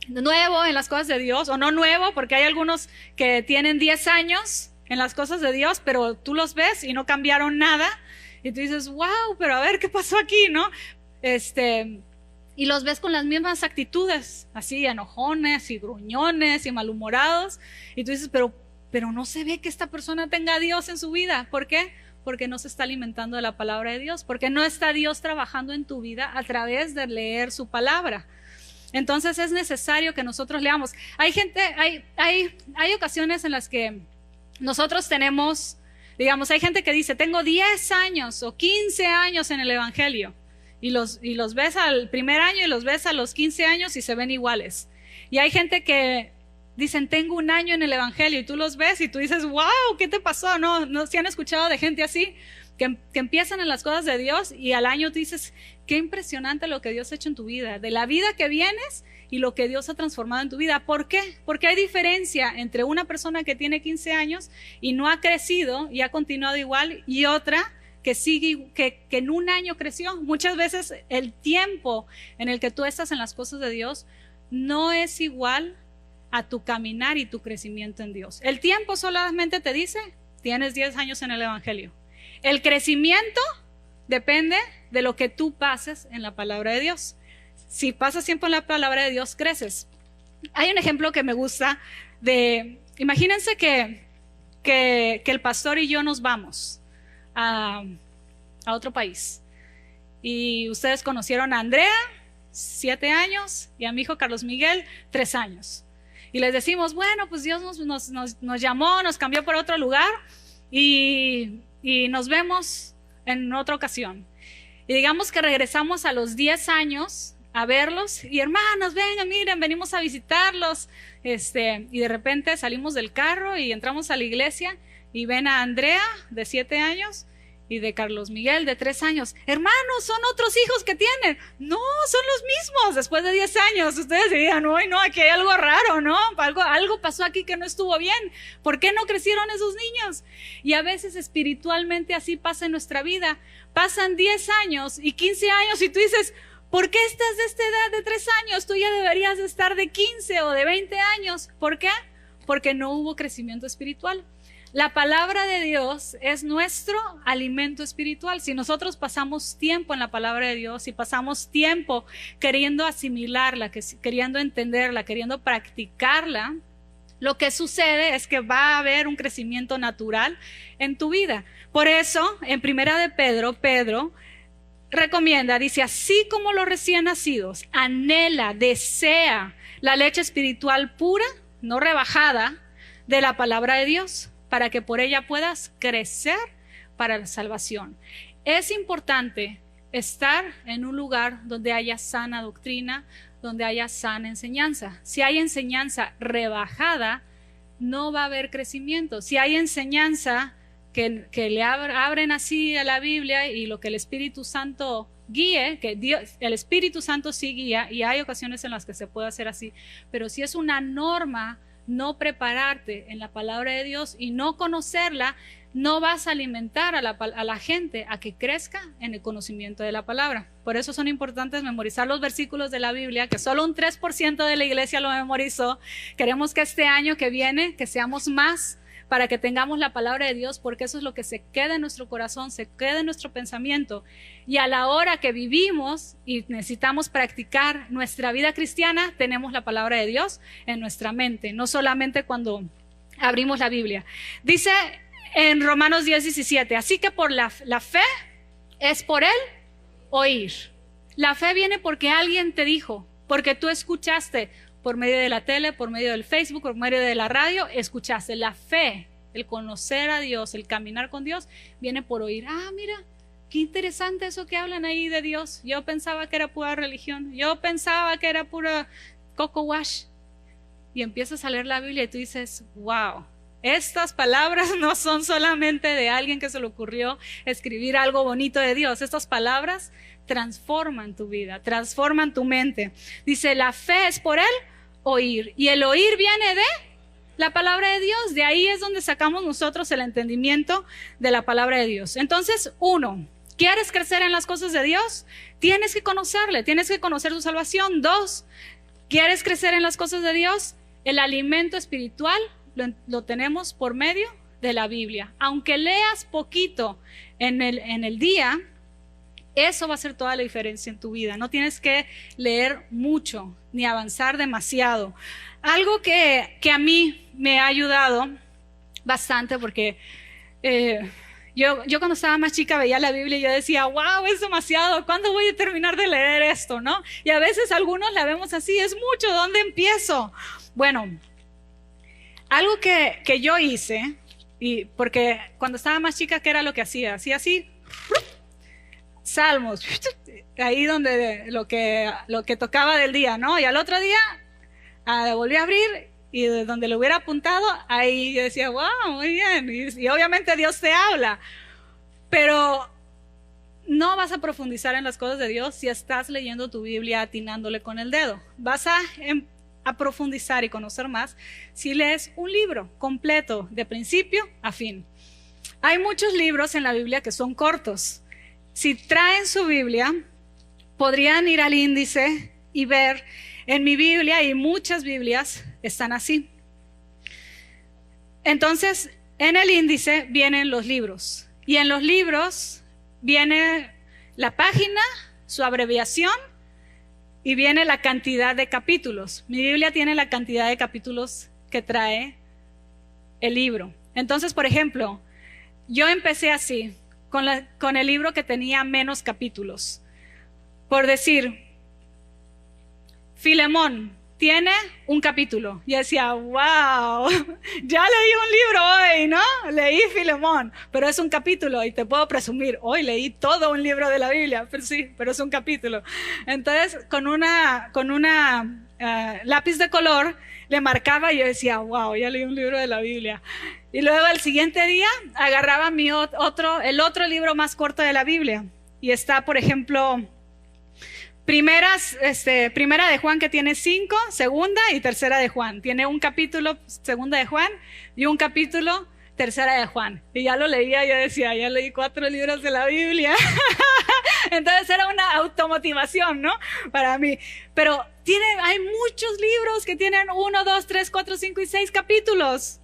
nuevo en las cosas de Dios, o no nuevo, porque hay algunos que tienen 10 años en las cosas de Dios, pero tú los ves y no cambiaron nada, y tú dices, wow, pero a ver qué pasó aquí, ¿no? Y los ves con las mismas actitudes, así enojones y gruñones y malhumorados, y tú dices, pero no se ve que esta persona tenga a Dios en su vida. ¿Por qué? Porque no se está alimentando de la palabra de Dios, porque no está Dios trabajando en tu vida a través de leer su palabra. Entonces es necesario que nosotros leamos. Hay ocasiones en las que nosotros tenemos, digamos, hay gente que dice, tengo 10 años o 15 años en el evangelio, y los ves al primer año y los ves a los 15 años y se ven iguales. Y hay gente que dicen, tengo 1 año en el evangelio, y tú los ves y tú dices, wow, ¿qué te pasó? ¿No se han escuchado de gente así? Que empiezan en las cosas de Dios y al año tú dices, qué impresionante lo que Dios ha hecho en tu vida, de la vida que vienes y lo que Dios ha transformado en tu vida. ¿Por qué? Porque hay diferencia entre una persona que tiene 15 años y no ha crecido y ha continuado igual, y otra que sigue, que en 1 año creció. Muchas veces el tiempo en el que tú estás en las cosas de Dios no es igual a tu caminar y tu crecimiento en Dios. El tiempo solamente te dice, tienes 10 años en el evangelio. El crecimiento depende de lo que tú pases en la palabra de Dios. Si pasas tiempo en la palabra de Dios, creces. Hay un ejemplo que me gusta imagínense que el pastor y yo nos vamos a otro país. Y ustedes conocieron a Andrea, 7 años, y a mi hijo Carlos Miguel, 3 años. y les decimos, bueno, pues Dios nos llamó, nos cambió por otro lugar y nos vemos en otra ocasión. Y digamos que regresamos a los 10 años a verlos y hermanos, vengan, miren, venimos a visitarlos. Y de repente salimos del carro y entramos a la iglesia y ven a Andrea de 7 años y de Carlos Miguel de 3 años. Hermanos, son otros hijos que tienen. No, son los mismos después de 10 años. Ustedes dirían, no, aquí hay algo raro, ¿no? Algo pasó aquí que no estuvo bien. ¿Por qué no crecieron esos niños? Y a veces espiritualmente así pasa en nuestra vida. Pasan 10 años y 15 años y tú dices, ¿por qué estás de esta edad de 3 años? Tú ya deberías de estar de 15 o de 20 años. ¿Por qué? Porque no hubo crecimiento espiritual. La palabra de Dios es nuestro alimento espiritual. Si nosotros pasamos tiempo en la palabra de Dios, si pasamos tiempo queriendo asimilarla, queriendo entenderla, queriendo practicarla, lo que sucede es que va a haber un crecimiento natural en tu vida. Por eso, en Primera de Pedro recomienda, dice, así como los recién nacidos anhela, desea la leche espiritual pura, no rebajada, de la palabra de Dios, para que por ella puedas crecer para la salvación. Es importante estar en un lugar donde haya sana doctrina, donde haya sana enseñanza. Si hay enseñanza rebajada, no va a haber crecimiento. Si hay enseñanza que le abren así a la Biblia y lo que el Espíritu Santo guíe, que el Espíritu Santo sí guía, y hay ocasiones en las que se puede hacer así, pero si es una norma no prepararte en la palabra de Dios y no conocerla, no vas a alimentar a la gente a que crezca en el conocimiento de la palabra. Por eso son importantes memorizar los versículos de la Biblia, que solo un 3% de la iglesia lo memorizó. Queremos que este año que viene, que seamos más, para que tengamos la palabra de Dios, porque eso es lo que se queda en nuestro corazón, se queda en nuestro pensamiento. Y a la hora que vivimos y necesitamos practicar nuestra vida cristiana, tenemos la palabra de Dios en nuestra mente, no solamente cuando abrimos la Biblia. Dice en Romanos 10:17, así que por la fe es por el oír. La fe viene porque alguien te dijo, porque tú escuchaste por medio de la tele, por medio del Facebook, por medio de la radio, escuchaste. La fe, el conocer a Dios, el caminar con Dios, viene por oír. Ah, mira, qué interesante eso que hablan ahí de Dios. Yo pensaba que era pura religión, yo pensaba que era pura coco wash. Y empiezas a leer la Biblia y tú dices, wow, estas palabras no son solamente de alguien que se le ocurrió escribir algo bonito de Dios. Estas palabras transforman tu vida, transforman tu mente. Dice, la fe es por el oír, y el oír viene de la palabra de Dios. De ahí es donde sacamos nosotros el entendimiento de la palabra de Dios. Entonces, 1, ¿quieres crecer en las cosas de Dios? Tienes que conocerle, tienes que conocer su salvación. 2, ¿quieres crecer en las cosas de Dios? El alimento espiritual lo tenemos por medio de la Biblia. Aunque leas poquito en el día, eso va a hacer toda la diferencia en tu vida. No tienes que leer mucho ni avanzar demasiado. Algo que a mí me ha ayudado bastante, porque yo cuando estaba más chica veía la Biblia y yo decía, wow, es demasiado, ¿cuándo voy a terminar de leer esto? ¿No? Y a veces algunos la vemos así, es mucho, ¿dónde empiezo? Bueno, algo que yo hice, y porque cuando estaba más chica, ¿qué era lo que hacía? Hacía así, Salmos, ahí donde lo que tocaba del día, ¿no? Y al otro día volví a abrir y de donde lo hubiera apuntado, ahí yo decía, wow, muy bien. Y obviamente Dios te habla, pero no vas a profundizar en las cosas de Dios si estás leyendo tu Biblia atinándole con el dedo. Vas a profundizar y conocer más si lees un libro completo de principio a fin. Hay muchos libros en la Biblia que son cortos. Si traen su Biblia, podrían ir al índice y ver en mi Biblia, y muchas Biblias están así. Entonces, en el índice vienen los libros, y en los libros viene la página, su abreviación, y viene la cantidad de capítulos. Mi Biblia tiene la cantidad de capítulos que trae el libro. Entonces, por ejemplo, yo empecé así, con el libro que tenía menos capítulos. Por decir, Filemón, tiene un capítulo. Y decía, wow, ya leí un libro hoy, ¿no? Leí Filemón, pero es un capítulo y te puedo presumir, hoy leí todo un libro de la Biblia, pero sí, pero es un capítulo. Entonces, con una lápiz de color, le marcaba y yo decía, wow, ya leí un libro de la Biblia. Y luego el siguiente día agarraba el otro libro más corto de la Biblia. Y está, por ejemplo, primera de Juan, que tiene 5, segunda y tercera de Juan. Tiene un capítulo, segunda de Juan, y un capítulo, tercera de Juan. Y ya lo leía, yo decía, ya leí 4 libros de la Biblia. Entonces era una automotivación, ¿no? Para mí. Pero hay muchos libros que tienen 1, 2, 3, 4, 5 y 6 capítulos.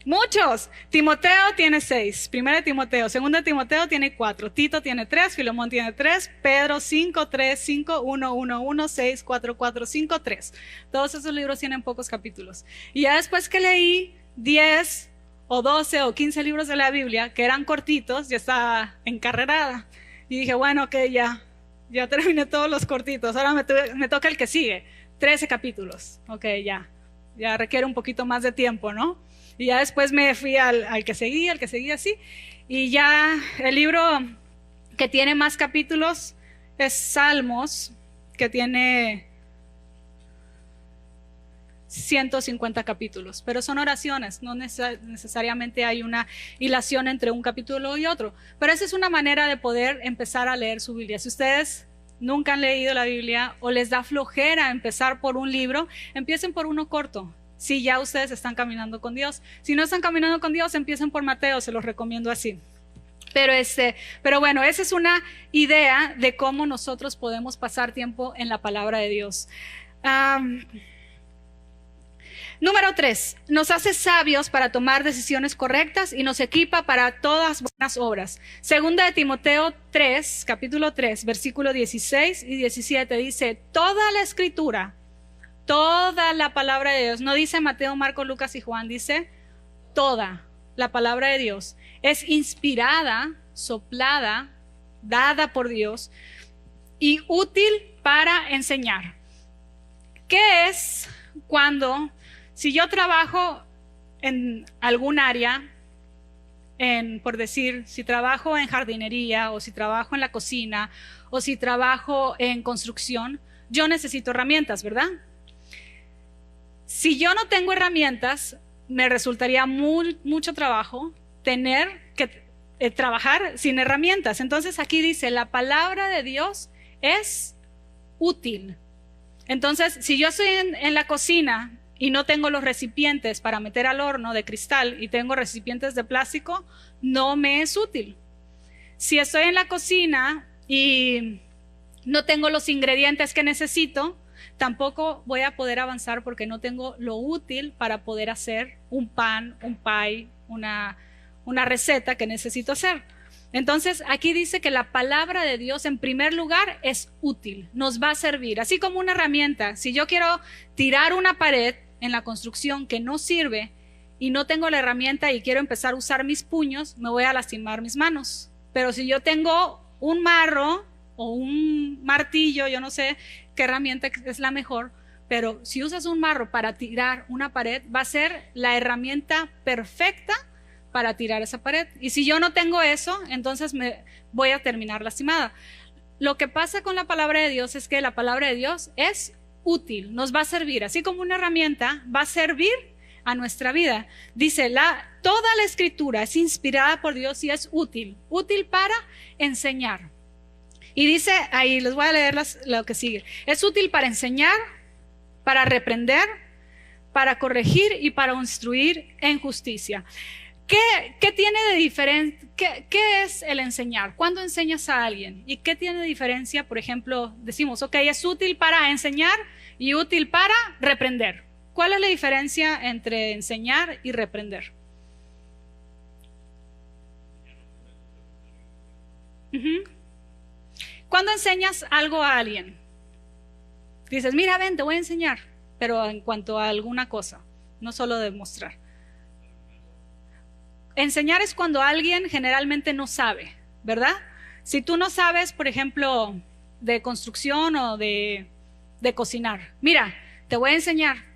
Muchos. Timoteo tiene 6, primera de Timoteo, segunda de Timoteo tiene 4, Tito tiene 3, Filemón tiene 3, Pedro 5, 3, 5, 1, 1, 1, 6, 4, 4, 5, 3. Todos esos libros tienen pocos capítulos. Y ya después que leí 10 o 12 o 15 libros de la Biblia, que eran cortitos, ya estaba encarrerada. Y dije, bueno, ok, ya terminé todos los cortitos, ahora me toca el que sigue, 13 capítulos. Ok, ya requiere un poquito más de tiempo, ¿no? Y ya después me fui al que seguía así. Y ya el libro que tiene más capítulos es Salmos, que tiene 150 capítulos. Pero son oraciones, no necesariamente hay una hilación entre un capítulo y otro. Pero esa es una manera de poder empezar a leer su Biblia. Si ustedes nunca han leído la Biblia o les da flojera empezar por un libro, empiecen por uno corto. Si ya ustedes están caminando con Dios. Si no están caminando con Dios, empiecen por Mateo, se los recomiendo así. Pero bueno, esa es una idea de cómo nosotros podemos pasar tiempo en la palabra de Dios. Número 3, nos hace sabios para tomar decisiones correctas y nos equipa para todas buenas obras. Segunda de Timoteo 3, capítulo 3, versículo 16 y 17 dice, toda la escritura, toda la palabra de Dios, no dice Mateo, Marcos, Lucas y Juan, dice toda la palabra de Dios es inspirada, soplada, dada por Dios y útil para enseñar. ¿Qué es si yo trabajo en algún área, por decir, si trabajo en jardinería o si trabajo en la cocina o si trabajo en construcción, yo necesito herramientas, ¿verdad? Si yo no tengo herramientas, me resultaría mucho trabajo tener que trabajar sin herramientas. Entonces aquí dice, la palabra de Dios es útil. Entonces, si yo estoy en la cocina y no tengo los recipientes para meter al horno de cristal y tengo recipientes de plástico, no me es útil. Si estoy en la cocina y no tengo los ingredientes que necesito, tampoco voy a poder avanzar porque no tengo lo útil para poder hacer un pan, un pie, una receta que necesito hacer. Entonces aquí dice que la palabra de Dios en primer lugar es útil, nos va a servir, así como una herramienta. Si yo quiero tirar una pared en la construcción que no sirve y no tengo la herramienta y quiero empezar a usar mis puños, me voy a lastimar mis manos. Pero si yo tengo un marro o un martillo, yo no sé qué herramienta es la mejor, pero si usas un marro para tirar una pared, va a ser la herramienta perfecta para tirar esa pared. Y si yo no tengo eso, entonces me voy a terminar lastimada. Lo que pasa con la palabra de Dios es que la palabra de Dios es útil, nos va a servir, así como una herramienta va a servir a nuestra vida. Dice, toda la escritura es inspirada por Dios y es útil para enseñar. Y dice ahí, les voy a leer lo que sigue. Es útil para enseñar, para reprender, para corregir y para instruir en justicia. ¿Qué tiene de diferente? ¿Qué es el enseñar? ¿Cuándo enseñas a alguien? ¿Y qué tiene de diferencia? Por ejemplo, decimos, ok, es útil para enseñar y útil para reprender. ¿Cuál es la diferencia entre enseñar y reprender? ¿Cuándo enseñas algo a alguien? Dices, mira, ven, te voy a enseñar, pero en cuanto a alguna cosa, no solo demostrar. Enseñar es cuando alguien generalmente no sabe, ¿verdad? Si tú no sabes, por ejemplo, de construcción o de cocinar, mira, te voy a enseñar.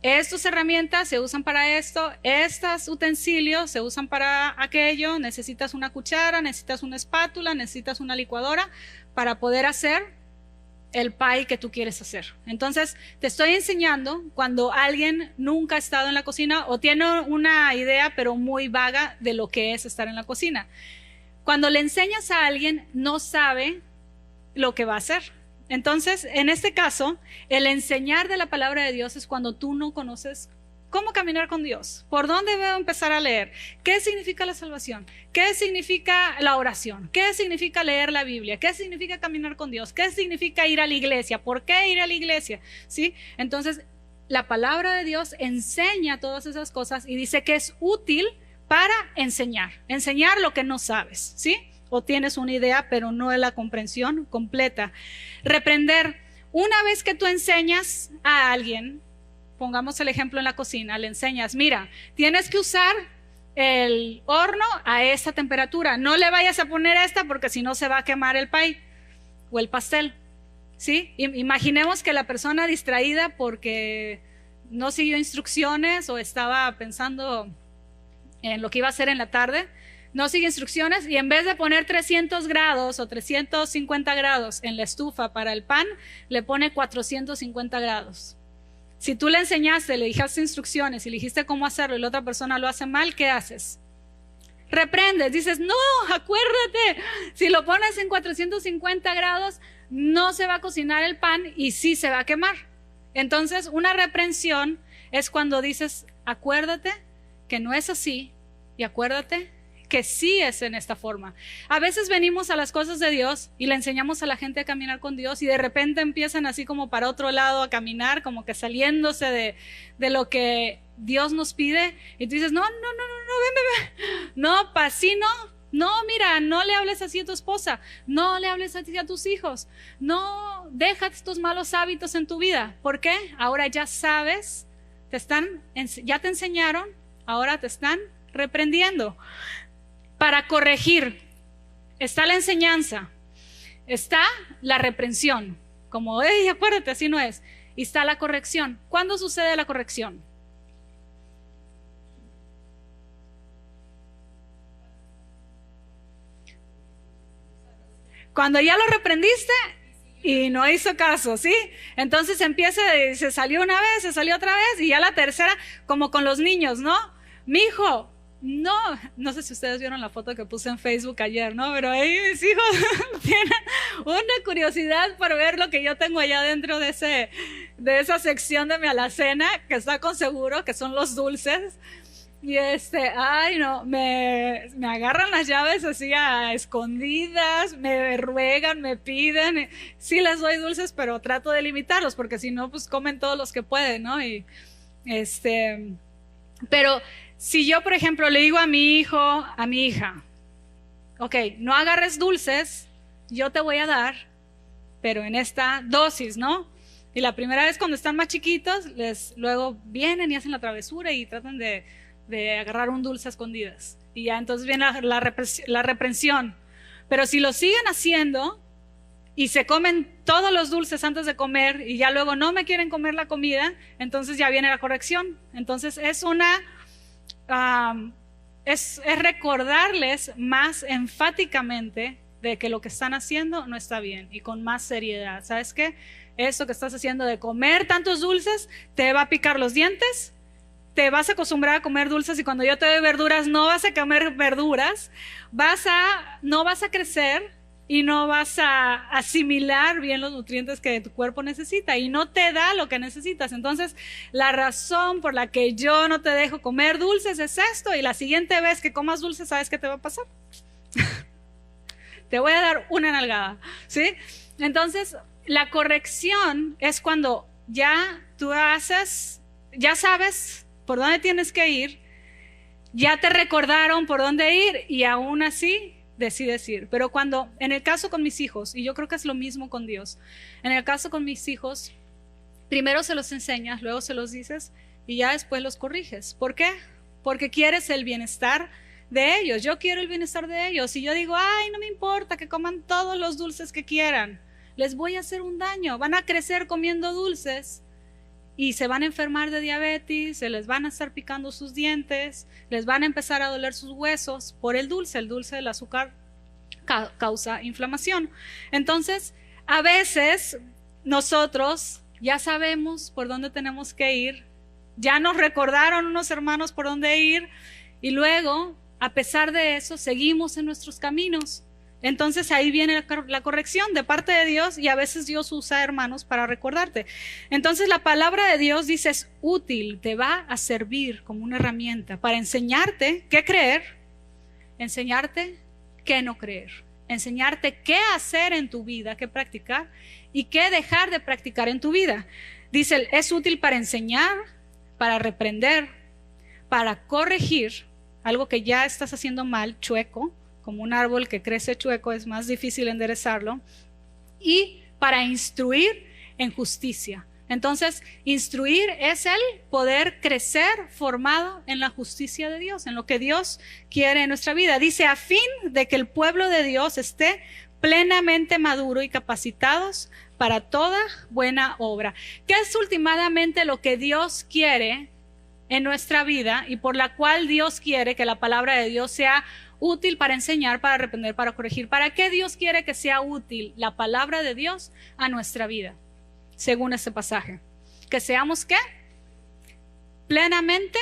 Estas herramientas se usan para esto, estos utensilios se usan para aquello, necesitas una cuchara, necesitas una espátula, necesitas una licuadora para poder hacer el pie que tú quieres hacer. Entonces, te estoy enseñando cuando alguien nunca ha estado en la cocina o tiene una idea pero muy vaga de lo que es estar en la cocina. Cuando le enseñas a alguien, no sabe lo que va a hacer. Entonces, en este caso, el enseñar de la palabra de Dios es cuando tú no conoces cómo caminar con Dios, por dónde debo empezar a leer, qué significa la salvación, qué significa la oración, qué significa leer la Biblia, qué significa caminar con Dios, qué significa ir a la iglesia, por qué ir a la iglesia, ¿sí? Entonces, la palabra de Dios enseña todas esas cosas y dice que es útil para enseñar lo que no sabes, ¿sí? O tienes una idea, pero no es la comprensión completa. Reprender. Una vez que tú enseñas a alguien, pongamos el ejemplo en la cocina, le enseñas, mira, tienes que usar el horno a esta temperatura. No le vayas a poner esta porque si no se va a quemar el pie o el pastel, ¿sí? Imaginemos que la persona distraída porque no siguió instrucciones o estaba pensando en lo que iba a hacer en la tarde, no sigue instrucciones y en vez de poner 300 grados o 350 grados en la estufa para el pan, le pone 450 grados. Si tú le enseñaste, le dijiste instrucciones y le dijiste cómo hacerlo y la otra persona lo hace mal, ¿qué haces? Reprendes, dices, no, acuérdate, si lo pones en 450 grados, no se va a cocinar el pan y sí se va a quemar. Entonces, una reprensión es cuando dices, acuérdate que no es así y acuérdate que sí es en esta forma. A veces venimos a las cosas de Dios y le enseñamos a la gente a caminar con Dios y de repente empiezan así como para otro lado a caminar, como que saliéndose de lo que Dios nos pide y tú dices, no, ven, no, así no, mira, no le hables así a tu esposa, no le hables así a tus hijos, no, deja estos malos hábitos en tu vida. ¿Por qué? Ahora ya sabes, ya te enseñaron, ahora te están reprendiendo. Para corregir, está la enseñanza, está la reprensión, como, acuérdate, así no es, y está la corrección. ¿Cuándo sucede la corrección? Cuando ya lo reprendiste y no hizo caso, ¿sí? Entonces se salió una vez, se salió otra vez y ya la tercera, como con los niños, ¿no? Mijo, no sé si ustedes vieron la foto que puse en Facebook ayer, ¿no? Pero ahí mis hijos tienen una curiosidad por ver lo que yo tengo allá dentro de esa sección de mi alacena, que está con seguro, que son los dulces. Y me agarran las llaves así a escondidas, me ruegan, me piden. Sí les doy dulces, pero trato de limitarlos, porque si no, pues comen todos los que pueden, ¿no? Pero si yo, por ejemplo, le digo a mi hijo, a mi hija, ok, no agarres dulces, yo te voy a dar, pero en esta dosis, ¿no? Y la primera vez cuando están más chiquitos, luego vienen y hacen la travesura y tratan de agarrar un dulce a escondidas. Y ya entonces viene la reprensión. Pero si lo siguen haciendo y se comen todos los dulces antes de comer y ya luego no me quieren comer la comida, entonces ya viene la corrección. Entonces es recordarles más enfáticamente de que lo que están haciendo no está bien y con más seriedad. ¿Sabes qué? Eso que estás haciendo de comer tantos dulces te va a picar los dientes, te vas a acostumbrar a comer dulces y cuando yo te doy verduras no vas a comer verduras, no vas a crecer y no vas a asimilar bien los nutrientes que tu cuerpo necesita y no te da lo que necesitas. Entonces, la razón por la que yo no te dejo comer dulces es esto, y la siguiente vez que comas dulces, ¿sabes qué te va a pasar? Te voy a dar una nalgada, ¿sí? Entonces, la corrección es cuando ya tú ya sabes por dónde tienes que ir, ya te recordaron por dónde ir y aún así decides ir. Pero en el caso con mis hijos, y yo creo que es lo mismo con Dios, en el caso con mis hijos, primero se los enseñas, luego se los dices y ya después los corriges. ¿Por qué? Porque quieres el bienestar de ellos. Yo quiero el bienestar de ellos. Y yo digo, ay, no me importa que coman todos los dulces que quieran, les voy a hacer un daño, van a crecer comiendo dulces y se van a enfermar de diabetes, se les van a estar picando sus dientes, les van a empezar a doler sus huesos por el dulce del azúcar causa inflamación. Entonces, a veces nosotros ya sabemos por dónde tenemos que ir, ya nos recordaron unos hermanos por dónde ir, y luego, a pesar de eso, seguimos en nuestros caminos. Entonces ahí viene la corrección de parte de Dios, y a veces Dios usa hermanos para recordarte. Entonces la palabra de Dios dice es útil, te va a servir como una herramienta para enseñarte qué creer, enseñarte qué no creer, enseñarte qué hacer en tu vida, qué practicar y qué dejar de practicar en tu vida. Dice, es útil para enseñar, para reprender, para corregir algo que ya estás haciendo mal, chueco, como un árbol que crece chueco, es más difícil enderezarlo, y para instruir en justicia. Entonces, instruir es el poder crecer formado en la justicia de Dios, en lo que Dios quiere en nuestra vida. Dice, a fin de que el pueblo de Dios esté plenamente maduro y capacitados para toda buena obra. ¿Qué es últimamente lo que Dios quiere en nuestra vida y por la cual Dios quiere que la palabra de Dios sea útil para enseñar, para reprender, para corregir? ¿Para qué Dios quiere que sea útil la palabra de Dios a nuestra vida? Según este pasaje, que seamos ¿qué? Plenamente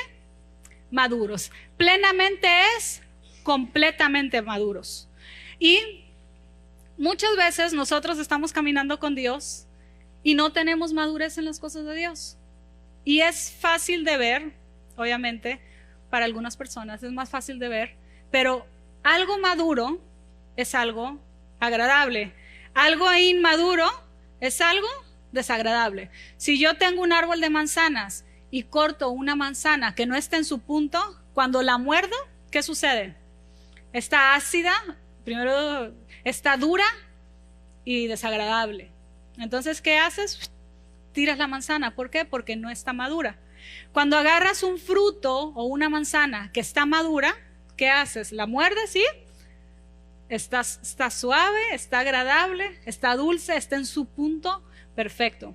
maduros. Plenamente es completamente maduros. Y muchas veces nosotros estamos caminando con Dios y no tenemos madurez en las cosas de Dios. Y es fácil de ver, obviamente, para algunas personas es más fácil de ver, pero algo maduro es algo agradable. Algo inmaduro es algo desagradable. Si yo tengo un árbol de manzanas y corto una manzana que no está en su punto, cuando la muerdo, ¿qué sucede? Está ácida, primero está dura y desagradable. Entonces, ¿qué haces? Tiras la manzana. ¿Por qué? Porque no está madura. Cuando agarras un fruto o una manzana que está madura, ¿qué haces? La muerdes y está suave, está agradable, está dulce, está en su punto perfecto.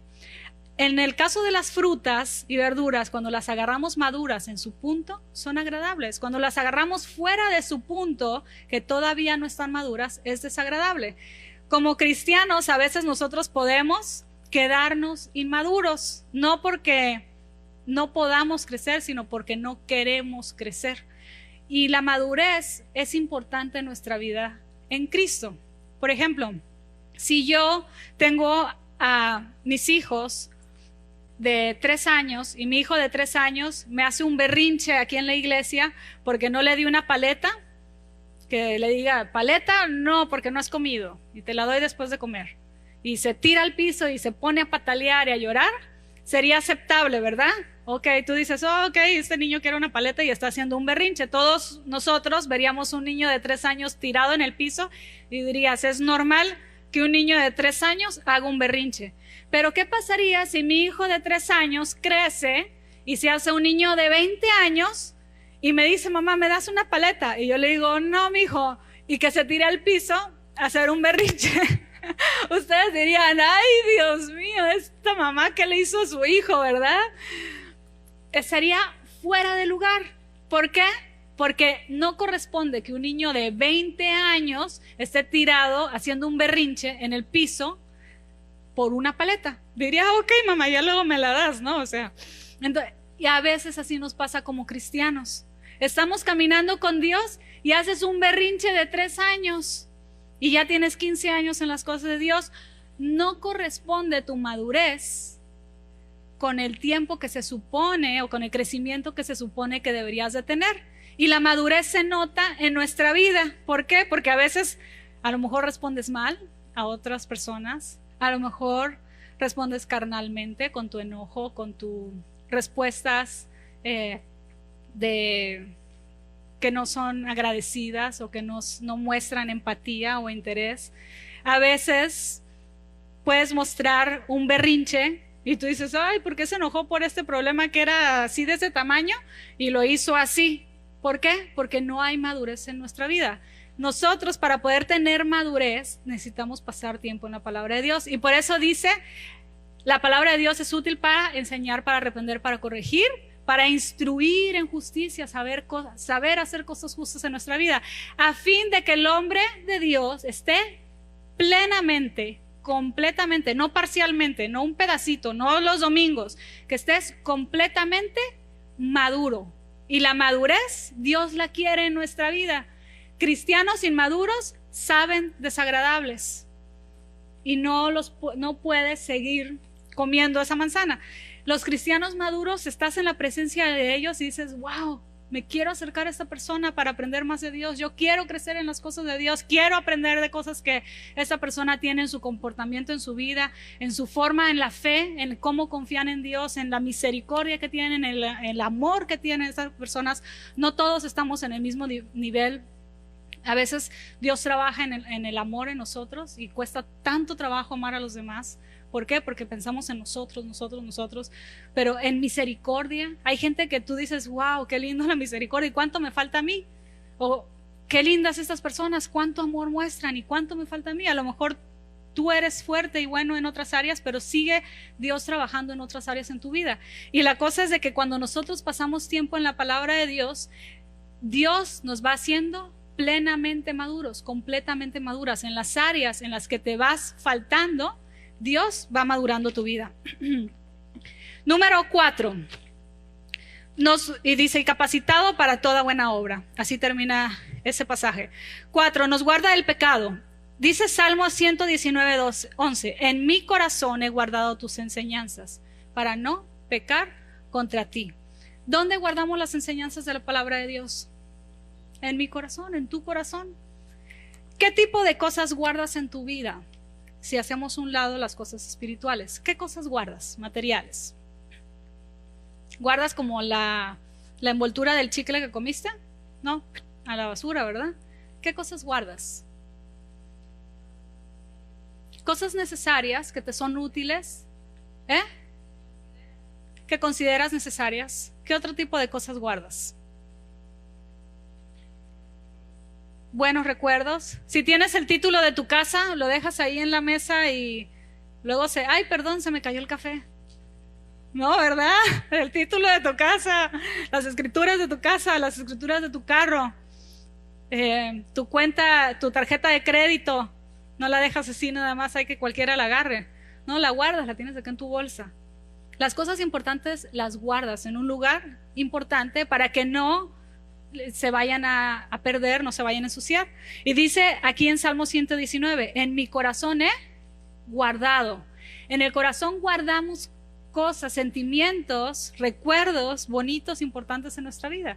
En el caso de las frutas y verduras, cuando las agarramos maduras en su punto, son agradables. Cuando las agarramos fuera de su punto, que todavía no están maduras, es desagradable. Como cristianos, a veces nosotros podemos quedarnos inmaduros, no porque no podamos crecer, sino porque no queremos crecer. Y la madurez es importante en nuestra vida en Cristo. Por ejemplo, si yo tengo a mis hijos de 3 años y mi hijo de 3 años me hace un berrinche aquí en la iglesia porque no le di una paleta, que le diga, paleta, no, porque no has comido y te la doy después de comer, y se tira al piso y se pone a patalear y a llorar, sería aceptable, ¿verdad? Ok, tú dices, oh, ok, este niño quiere una paleta y está haciendo un berrinche. Todos nosotros veríamos un niño de 3 años tirado en el piso y dirías, es normal que un niño de 3 años haga un berrinche. Pero ¿qué pasaría si mi hijo de 3 años crece y se hace un niño de 20 años y me dice, mamá, ¿me das una paleta? Y yo le digo, no, mijo, y que se tire al piso a hacer un berrinche. Ustedes dirían, ay, Dios mío, esta mamá, ¿qué le hizo a su hijo, verdad? Sería fuera de lugar. ¿Por qué? Porque no corresponde que un niño de 20 años esté tirado haciendo un berrinche en el piso por una paleta. Diría, ok, mamá, ya luego me la das, ¿no? O sea, entonces, y a veces así nos pasa como cristianos. Estamos caminando con Dios y haces un berrinche de 3 años y ya tienes 15 años en las cosas de Dios. No corresponde tu madurez con el tiempo que se supone o con el crecimiento que se supone que deberías de tener. Y la madurez se nota en nuestra vida. ¿Por qué? Porque a veces a lo mejor respondes mal a otras personas, a lo mejor respondes carnalmente con tu enojo, con tus respuestas que no son agradecidas o que no muestran empatía o interés. A veces puedes mostrar un berrinche y tú dices, ay, ¿por qué se enojó por este problema que era así de ese tamaño y lo hizo así? ¿Por qué? Porque no hay madurez en nuestra vida. Nosotros, para poder tener madurez, necesitamos pasar tiempo en la palabra de Dios, y por eso dice, La palabra de Dios es útil para enseñar, para reprender, para corregir, para instruir en justicia, saber hacer cosas justas en nuestra vida, a fin de que el hombre de Dios esté plenamente, completamente, no parcialmente, no un pedacito, no los domingos, que estés completamente maduro. Y la madurez, Dios la quiere en nuestra vida. Cristianos inmaduros saben desagradables y no puedes seguir comiendo esa manzana. Los cristianos maduros, estás en la presencia de ellos y dices, wow, me quiero acercar a esta persona para aprender más de Dios. Yo quiero crecer en las cosas de Dios. Quiero aprender de cosas que esta persona tiene en su comportamiento, en su vida, en su forma, en la fe, en cómo confían en Dios, en la misericordia que tienen, en el amor que tienen estas personas. No todos estamos en el mismo nivel. A veces Dios trabaja en el amor en nosotros y cuesta tanto trabajo amar a los demás. ¿Por qué? Porque pensamos en nosotros, pero en misericordia. Hay gente que tú dices, wow, qué lindo la misericordia, ¿y cuánto me falta a mí? O qué lindas estas personas, cuánto amor muestran y cuánto me falta a mí. A lo mejor tú eres fuerte y bueno en otras áreas, pero sigue Dios trabajando en otras áreas en tu vida. Y la cosa es de que cuando nosotros pasamos tiempo en la palabra de Dios, Dios nos va haciendo plenamente maduros, completamente maduras. En las áreas en las que te vas faltando, Dios va madurando tu vida. Número 4. Y dice, capacitado para toda buena obra. Así termina ese pasaje. 4. Nos guarda del pecado. Dice Salmo 119:11. En mi corazón he guardado tus enseñanzas para no pecar contra ti. ¿Dónde guardamos las enseñanzas de la palabra de Dios? En mi corazón, en tu corazón. ¿Qué tipo de cosas guardas en tu vida? Si hacemos un lado las cosas espirituales, ¿qué cosas guardas? Materiales. ¿Guardas como la envoltura del chicle que comiste? No, a la basura, ¿verdad? ¿Qué cosas guardas? Cosas necesarias que te son útiles, que consideras necesarias. ¿Qué otro tipo de cosas guardas? Buenos recuerdos. Si tienes el título de tu casa, lo dejas ahí en la mesa y luego ay, perdón, se me cayó el café. No, ¿verdad? El título de tu casa, las escrituras de tu casa, las escrituras de tu carro, tu cuenta, tu tarjeta de crédito, no la dejas así nada más, hay que cualquiera la agarre. No, la guardas, la tienes acá en tu bolsa. Las cosas importantes las guardas en un lugar importante para que no se vayan a perder, no se vayan a ensuciar. Y dice aquí en Salmo 119, en mi corazón he guardado. En el corazón guardamos cosas, sentimientos, recuerdos bonitos, importantes en nuestra vida.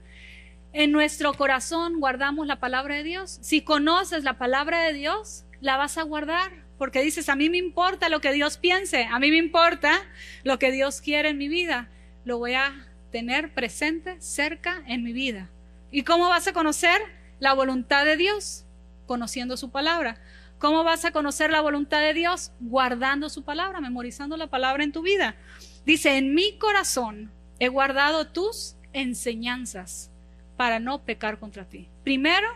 En nuestro corazón guardamos la palabra de Dios. Si conoces la palabra de Dios, la vas a guardar, porque dices, a mí me importa lo que Dios piense, a mí me importa lo que Dios quiere en mi vida. Lo voy a tener presente, cerca en mi vida. ¿Y cómo vas a conocer la voluntad de Dios? Conociendo su palabra. ¿Cómo vas a conocer la voluntad de Dios? Guardando su palabra, memorizando la palabra en tu vida. Dice, en mi corazón he guardado tus enseñanzas para no pecar contra ti. Primero,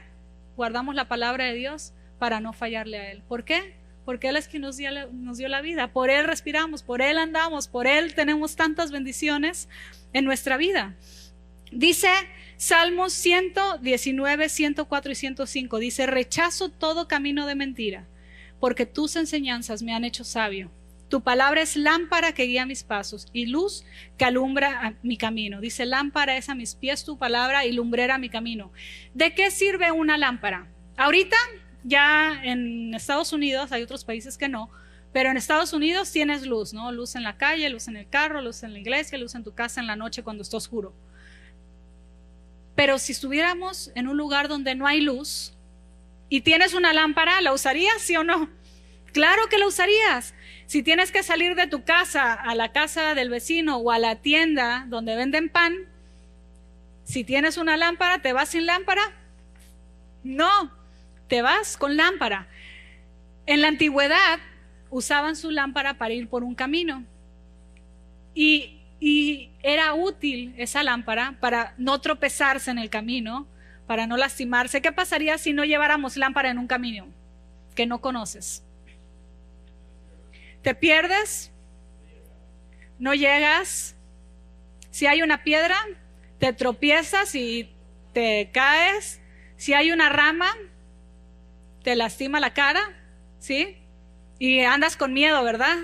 guardamos la palabra de Dios para no fallarle a Él. ¿Por qué? Porque Él es quien nos dio la vida. Por Él respiramos, por Él andamos, por Él tenemos tantas bendiciones en nuestra vida. Dice Salmos 119, 104 y 105, dice, rechazo todo camino de mentira, porque tus enseñanzas me han hecho sabio. Tu palabra es lámpara que guía mis pasos y luz que alumbra mi camino. Dice, lámpara es a mis pies tu palabra y lumbrera mi camino. ¿De qué sirve una lámpara? Ahorita ya en Estados Unidos, hay otros países que no, pero en Estados Unidos tienes luz, ¿no? Luz en la calle, luz en el carro, luz en la iglesia, luz en tu casa en la noche cuando está oscuro. Pero si estuviéramos en un lugar donde no hay luz y tienes una lámpara, ¿la usarías, sí o no? Claro que la usarías. Si tienes que salir de tu casa a la casa del vecino o a la tienda donde venden pan, si tienes una lámpara, ¿te vas sin lámpara? No, te vas con lámpara. En la antigüedad usaban su lámpara para ir por un camino y era útil esa lámpara para no tropezarse en el camino, para no lastimarse. ¿Qué pasaría si no lleváramos lámpara en un camino que no conoces? ¿Te pierdes? no llegas. Si hay una piedra, te tropiezas y te caes. Si hay una rama, te lastima la cara, ¿sí? Y andas con miedo, ¿verdad?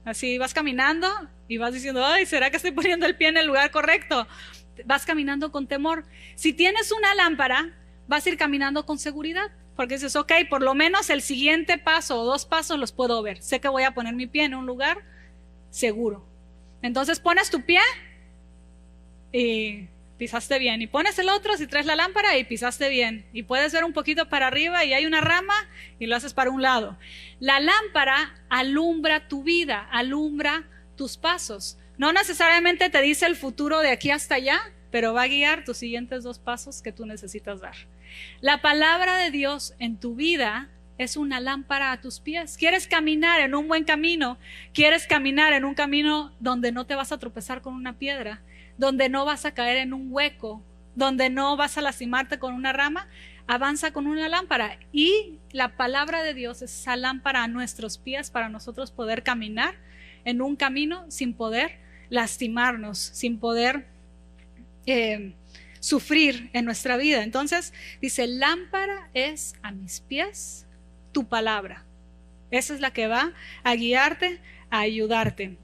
Así vas caminando y vas diciendo, ay, ¿será que estoy poniendo el pie en el lugar correcto? Vas caminando con temor. Si tienes una lámpara, vas a ir caminando con seguridad, porque dices, ok, por lo menos el siguiente paso o 2 pasos los puedo ver. Sé que voy a poner mi pie en un lugar seguro. Entonces pones tu pie y pisaste bien, y pones el otro si traes la lámpara y pisaste bien, y puedes ver un poquito para arriba y hay una rama y lo haces para un lado. La lámpara alumbra tu vida, alumbra tus pasos. No necesariamente te dice el futuro de aquí hasta allá, pero va a guiar tus siguientes 2 pasos que tú necesitas dar. La palabra de Dios en tu vida es una lámpara a tus pies. ¿Quieres caminar en un buen camino? ¿Quieres caminar en un camino donde no te vas a tropezar con una piedra? Donde no vas a caer en un hueco, donde no vas a lastimarte con una rama? Avanza con una lámpara. Y la palabra de Dios es esa lámpara a nuestros pies para nosotros poder caminar en un camino sin poder lastimarnos, sin poder sufrir en nuestra vida. Entonces dice, lámpara es a mis pies tu palabra. Esa es la que va a guiarte, a ayudarte.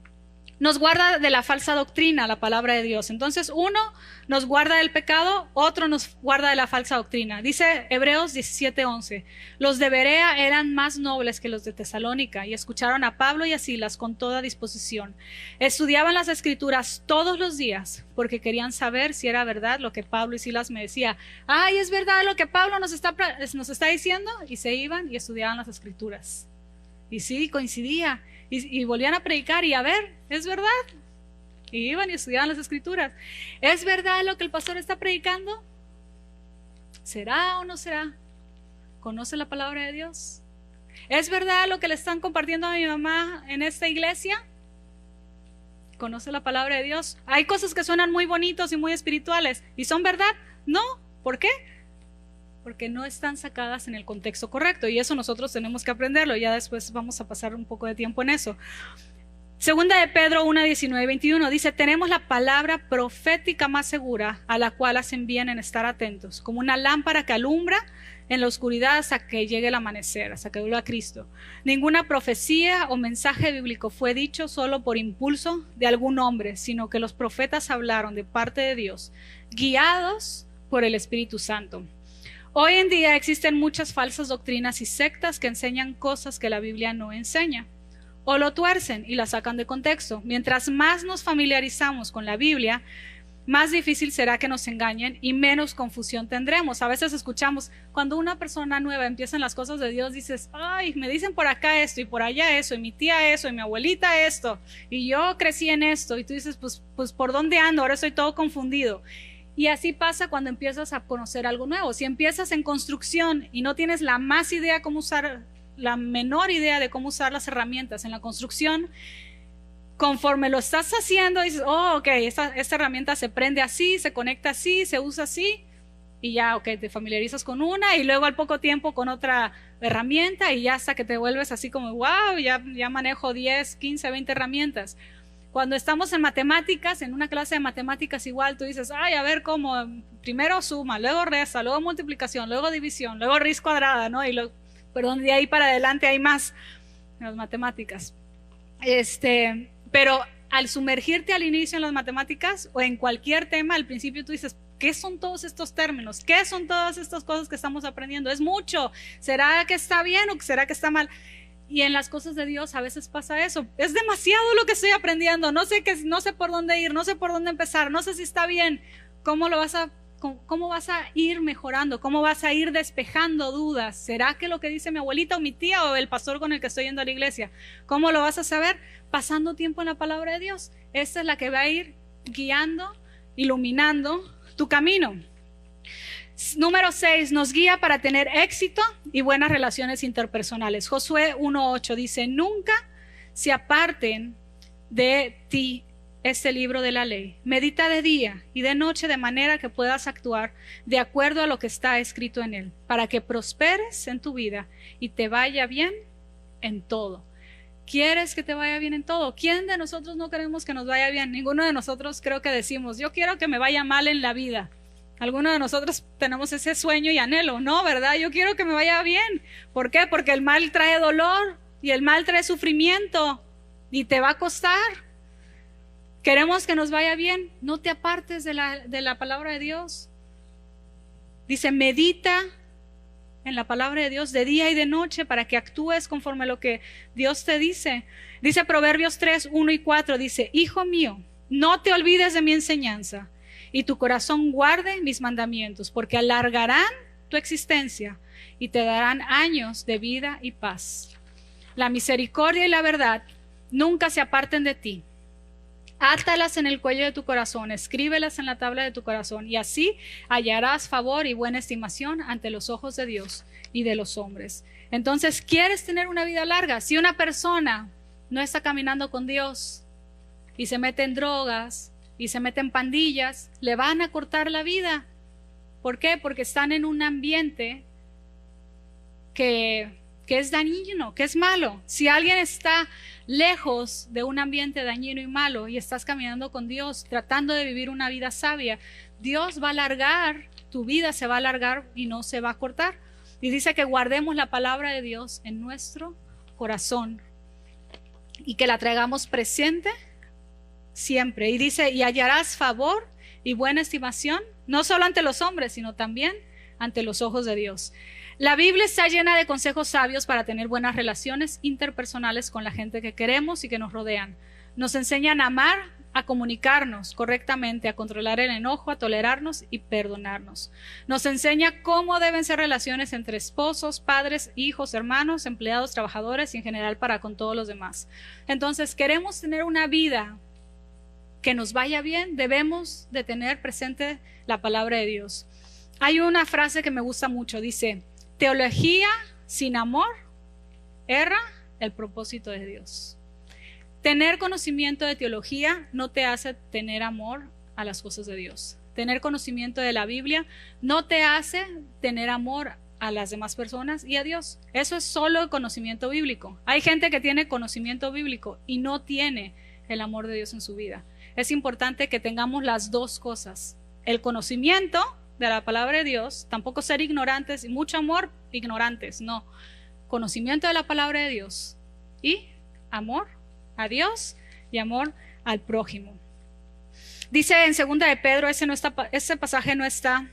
Nos guarda de la falsa doctrina la palabra de Dios. Entonces, uno nos guarda del pecado, otro nos guarda de la falsa doctrina. Dice Hebreos 17:11, los de Berea eran más nobles que los de Tesalónica y escucharon a Pablo y a Silas con toda disposición. Estudiaban las escrituras todos los días porque querían saber si era verdad lo que Pablo y Silas me decían. Ay, es verdad lo que Pablo nos está diciendo. Y se iban y estudiaban las escrituras. Y sí, coincidía. Y volvían a predicar y a ver, ¿es verdad? Y iban y estudiaban las escrituras. ¿Es verdad lo que el pastor está predicando? ¿Será o no será? ¿Conoce la palabra de Dios? ¿Es verdad lo que le están compartiendo a mi mamá en esta iglesia? ¿Conoce la palabra de Dios? Hay cosas que suenan muy bonitos y muy espirituales. ¿Y son verdad? No. ¿Por qué? Porque no están sacadas en el contexto correcto, y eso nosotros tenemos que aprenderlo. Ya después vamos a pasar un poco de tiempo en eso. Segunda de Pedro 1:19-21 dice, tenemos la palabra profética más segura, a la cual hacen bien en estar atentos, como una lámpara que alumbra en la oscuridad hasta que llegue el amanecer, hasta que vuelva Cristo. Ninguna profecía o mensaje bíblico fue dicho solo por impulso de algún hombre, sino que los profetas hablaron de parte de Dios, guiados por el Espíritu Santo. Hoy en día existen muchas falsas doctrinas y sectas que enseñan cosas que la Biblia no enseña, o lo tuercen y la sacan de contexto. Mientras más nos familiarizamos con la Biblia, más difícil será que nos engañen y menos confusión tendremos. A veces escuchamos, cuando una persona nueva empieza en las cosas de Dios, dices, ay, me dicen por acá esto y por allá eso, y mi tía eso, y mi abuelita esto, y yo crecí en esto, y tú dices, pues ¿por dónde ando? Ahora estoy todo confundido. Y así pasa cuando empiezas a conocer algo nuevo. Si empiezas en construcción y no tienes la menor idea de cómo usar las herramientas en la construcción, conforme lo estás haciendo, dices, oh, ok, esta herramienta se prende así, se conecta así, se usa así, y ya, ok, te familiarizas con una, y luego al poco tiempo con otra herramienta, y ya hasta que te vuelves así como, wow, ya manejo 10, 15, 20 herramientas. Cuando estamos en matemáticas, en una clase de matemáticas igual, tú dices, ay, a ver cómo, primero suma, luego resta, luego multiplicación, luego división, luego raíz cuadrada, ¿no? Perdón, de ahí para adelante hay más en las matemáticas. Pero al sumergirte al inicio en las matemáticas o en cualquier tema, al principio tú dices, ¿qué son todos estos términos? ¿Qué son todas estas cosas que estamos aprendiendo? ¿Es mucho? ¿Será que está bien o será que está mal? Y en las cosas de Dios a veces pasa eso. Es demasiado lo que estoy aprendiendo. No sé por dónde ir, no sé por dónde empezar, no sé si está bien. ¿Cómo vas a ir mejorando? ¿Cómo vas a ir despejando dudas? ¿Será que lo que dice mi abuelita o mi tía o el pastor con el que estoy yendo a la iglesia? ¿Cómo lo vas a saber? Pasando tiempo en la palabra de Dios. Esta es la que va a ir guiando, iluminando tu camino. Número 6, nos guía para tener éxito y buenas relaciones interpersonales. Josué 1:8 dice, nunca se aparten de ti este libro de la ley. Medita de día y de noche de manera que puedas actuar de acuerdo a lo que está escrito en él, para que prosperes en tu vida y te vaya bien en todo. ¿Quieres que te vaya bien en todo? ¿Quién de nosotros no queremos que nos vaya bien? Ninguno de nosotros creo que decimos, yo quiero que me vaya mal en la vida. Algunos de nosotros tenemos ese sueño y anhelo, ¿no? ¿Verdad? Yo quiero que me vaya bien. ¿Por qué? Porque el mal trae dolor y el mal trae sufrimiento y te va a costar. Queremos que nos vaya bien. No te apartes de la palabra de Dios. Dice, medita en la palabra de Dios de día y de noche para que actúes conforme a lo que Dios te dice. Dice Proverbios 3, 1 y 4, dice, hijo mío, no te olvides de mi enseñanza y tu corazón guarde mis mandamientos, porque alargarán tu existencia y te darán años de vida y paz. La misericordia y la verdad nunca se aparten de ti. Átalas en el cuello de tu corazón, escríbelas en la tabla de tu corazón, y así hallarás favor y buena estimación ante los ojos de Dios y de los hombres. Entonces, ¿quieres tener una vida larga? Si una persona no está caminando con Dios y se mete en drogas y se mete en pandillas, le van a cortar la vida. ¿Por qué? Porque están en un ambiente que es dañino, que es malo. Si alguien está lejos de un ambiente dañino y malo y estás caminando con Dios, tratando de vivir una vida sabia, Dios va a alargar, tu vida se va a alargar y no se va a cortar. Y dice que guardemos la palabra de Dios en nuestro corazón y que la traigamos presente siempre. Y dice, y hallarás favor y buena estimación, no solo ante los hombres, sino también ante los ojos de Dios. La Biblia está llena de consejos sabios para tener buenas relaciones interpersonales con la gente que queremos y que nos rodean. Nos enseñan a amar, a comunicarnos correctamente, a controlar el enojo, a tolerarnos y perdonarnos. Nos enseña cómo deben ser relaciones entre esposos, padres, hijos, hermanos, empleados, trabajadores y en general para con todos los demás. Entonces, queremos tener una vida que nos vaya bien, debemos de tener presente la palabra de Dios. Hay una frase que me gusta mucho, dice, teología sin amor erra el propósito de Dios. Tener conocimiento de teología no te hace tener amor a las cosas de Dios. Tener conocimiento de la Biblia no te hace tener amor a las demás personas y a Dios. Eso es solo el conocimiento bíblico. Hay gente que tiene conocimiento bíblico y no tiene el amor de Dios en su vida. Es importante que tengamos las dos cosas. El conocimiento de la palabra de Dios, tampoco ser ignorantes y mucho amor, ignorantes, no. Conocimiento de la palabra de Dios y amor a Dios y amor al prójimo. Dice en 2 de Pedro, ese pasaje no está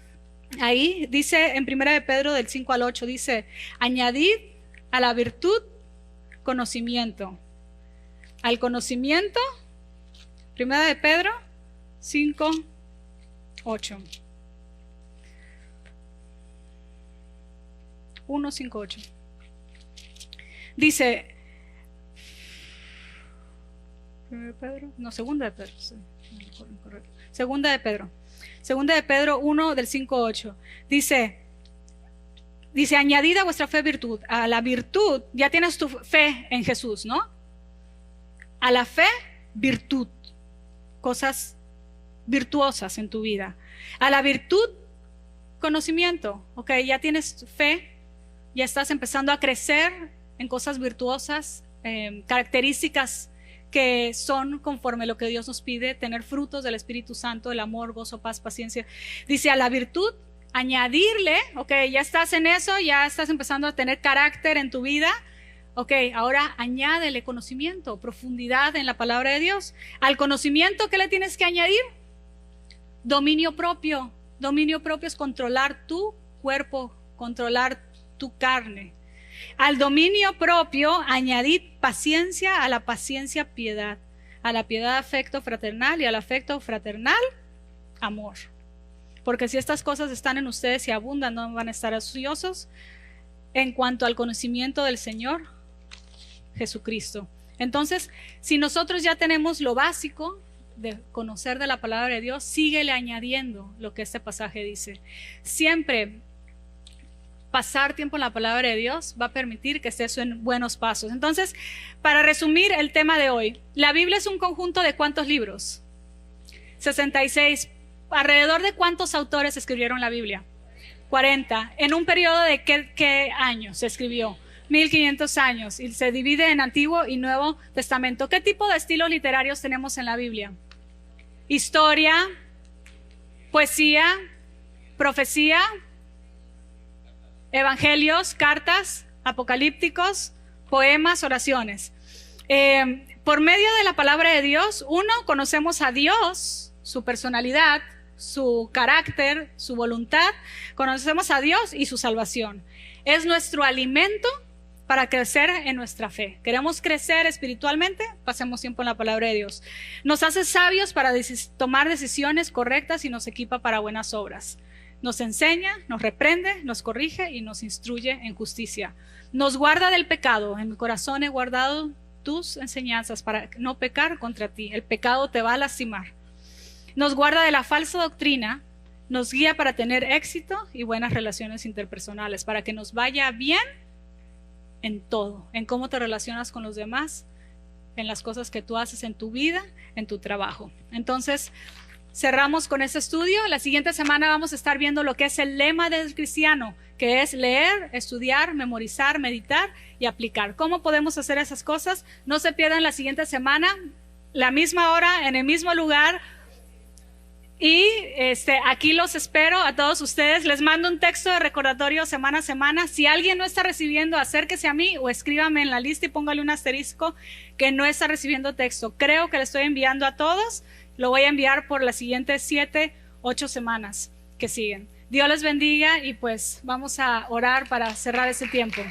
ahí, dice en 1 de Pedro del 5 al 8, dice, añadid a la virtud conocimiento. Al conocimiento, 1 de Pedro 5, 8. 1:5-8. Dice, segunda de Pedro, sí, segunda de Pedro 1 del 5:8. Dice, añadid a vuestra fe virtud. A la virtud, ya tienes tu fe en Jesús, ¿no? A la fe, virtud, cosas virtuosas en tu vida. A la virtud, conocimiento, ok, ya tienes fe. Ya estás empezando a crecer en cosas virtuosas, características que son conforme a lo que Dios nos pide, tener frutos del Espíritu Santo, el amor, gozo, paz, paciencia. Dice a la virtud, añadirle, ok, ya estás en eso, ya estás empezando a tener carácter en tu vida, ok, ahora añádele conocimiento, profundidad en la palabra de Dios. Al conocimiento, ¿qué le tienes que añadir? Dominio propio. Dominio propio es controlar tu cuerpo, controlar tu carne. Al dominio propio añadid paciencia, a la paciencia piedad, a la piedad afecto fraternal y al afecto fraternal amor. Porque si estas cosas están en ustedes y abundan, no van a estar ociosos en cuanto al conocimiento del Señor Jesucristo. Entonces, si nosotros ya tenemos lo básico de conocer de la palabra de Dios, síguele añadiendo lo que este pasaje dice. Siempre pasar tiempo en la palabra de Dios va a permitir que estés en buenos pasos. Entonces, para resumir el tema de hoy, la Biblia es un conjunto de ¿cuántos libros? 66. ¿Alrededor de cuántos autores escribieron la Biblia? 40. ¿En un periodo de qué año se escribió? 1500 años y se divide en Antiguo y Nuevo Testamento. ¿Qué tipo de estilos literarios tenemos en la Biblia? Historia, poesía, profecía, evangelios, cartas, apocalípticos, poemas, oraciones. Por medio de la palabra de Dios, conocemos a Dios, su personalidad, su carácter, su voluntad, conocemos a Dios y su salvación. Es nuestro alimento para crecer en nuestra fe. ¿Queremos crecer espiritualmente? Pasemos tiempo en la palabra de Dios. Nos hace sabios para tomar decisiones correctas y nos equipa para buenas obras. Nos enseña, nos reprende, nos corrige y nos instruye en justicia. Nos guarda del pecado. En mi corazón he guardado tus enseñanzas para no pecar contra ti. El pecado te va a lastimar. Nos guarda de la falsa doctrina. Nos guía para tener éxito y buenas relaciones interpersonales, para que nos vaya bien en todo, en cómo te relacionas con los demás, en las cosas que tú haces en tu vida, en tu trabajo. Entonces, cerramos con este estudio. La siguiente semana vamos a estar viendo lo que es el lema del cristiano, que es leer, estudiar, memorizar, meditar y aplicar. ¿Cómo podemos hacer esas cosas? No se pierdan la siguiente semana, la misma hora, en el mismo lugar. Y aquí los espero a todos ustedes. Les mando un texto de recordatorio semana a semana. Si alguien no está recibiendo, acérquese a mí o escríbame en la lista y póngale un asterisco que no está recibiendo texto. Creo que le estoy enviando a todos. Lo voy a enviar por las siguientes 7, 8 semanas que siguen. Dios les bendiga y pues vamos a orar para cerrar ese tiempo.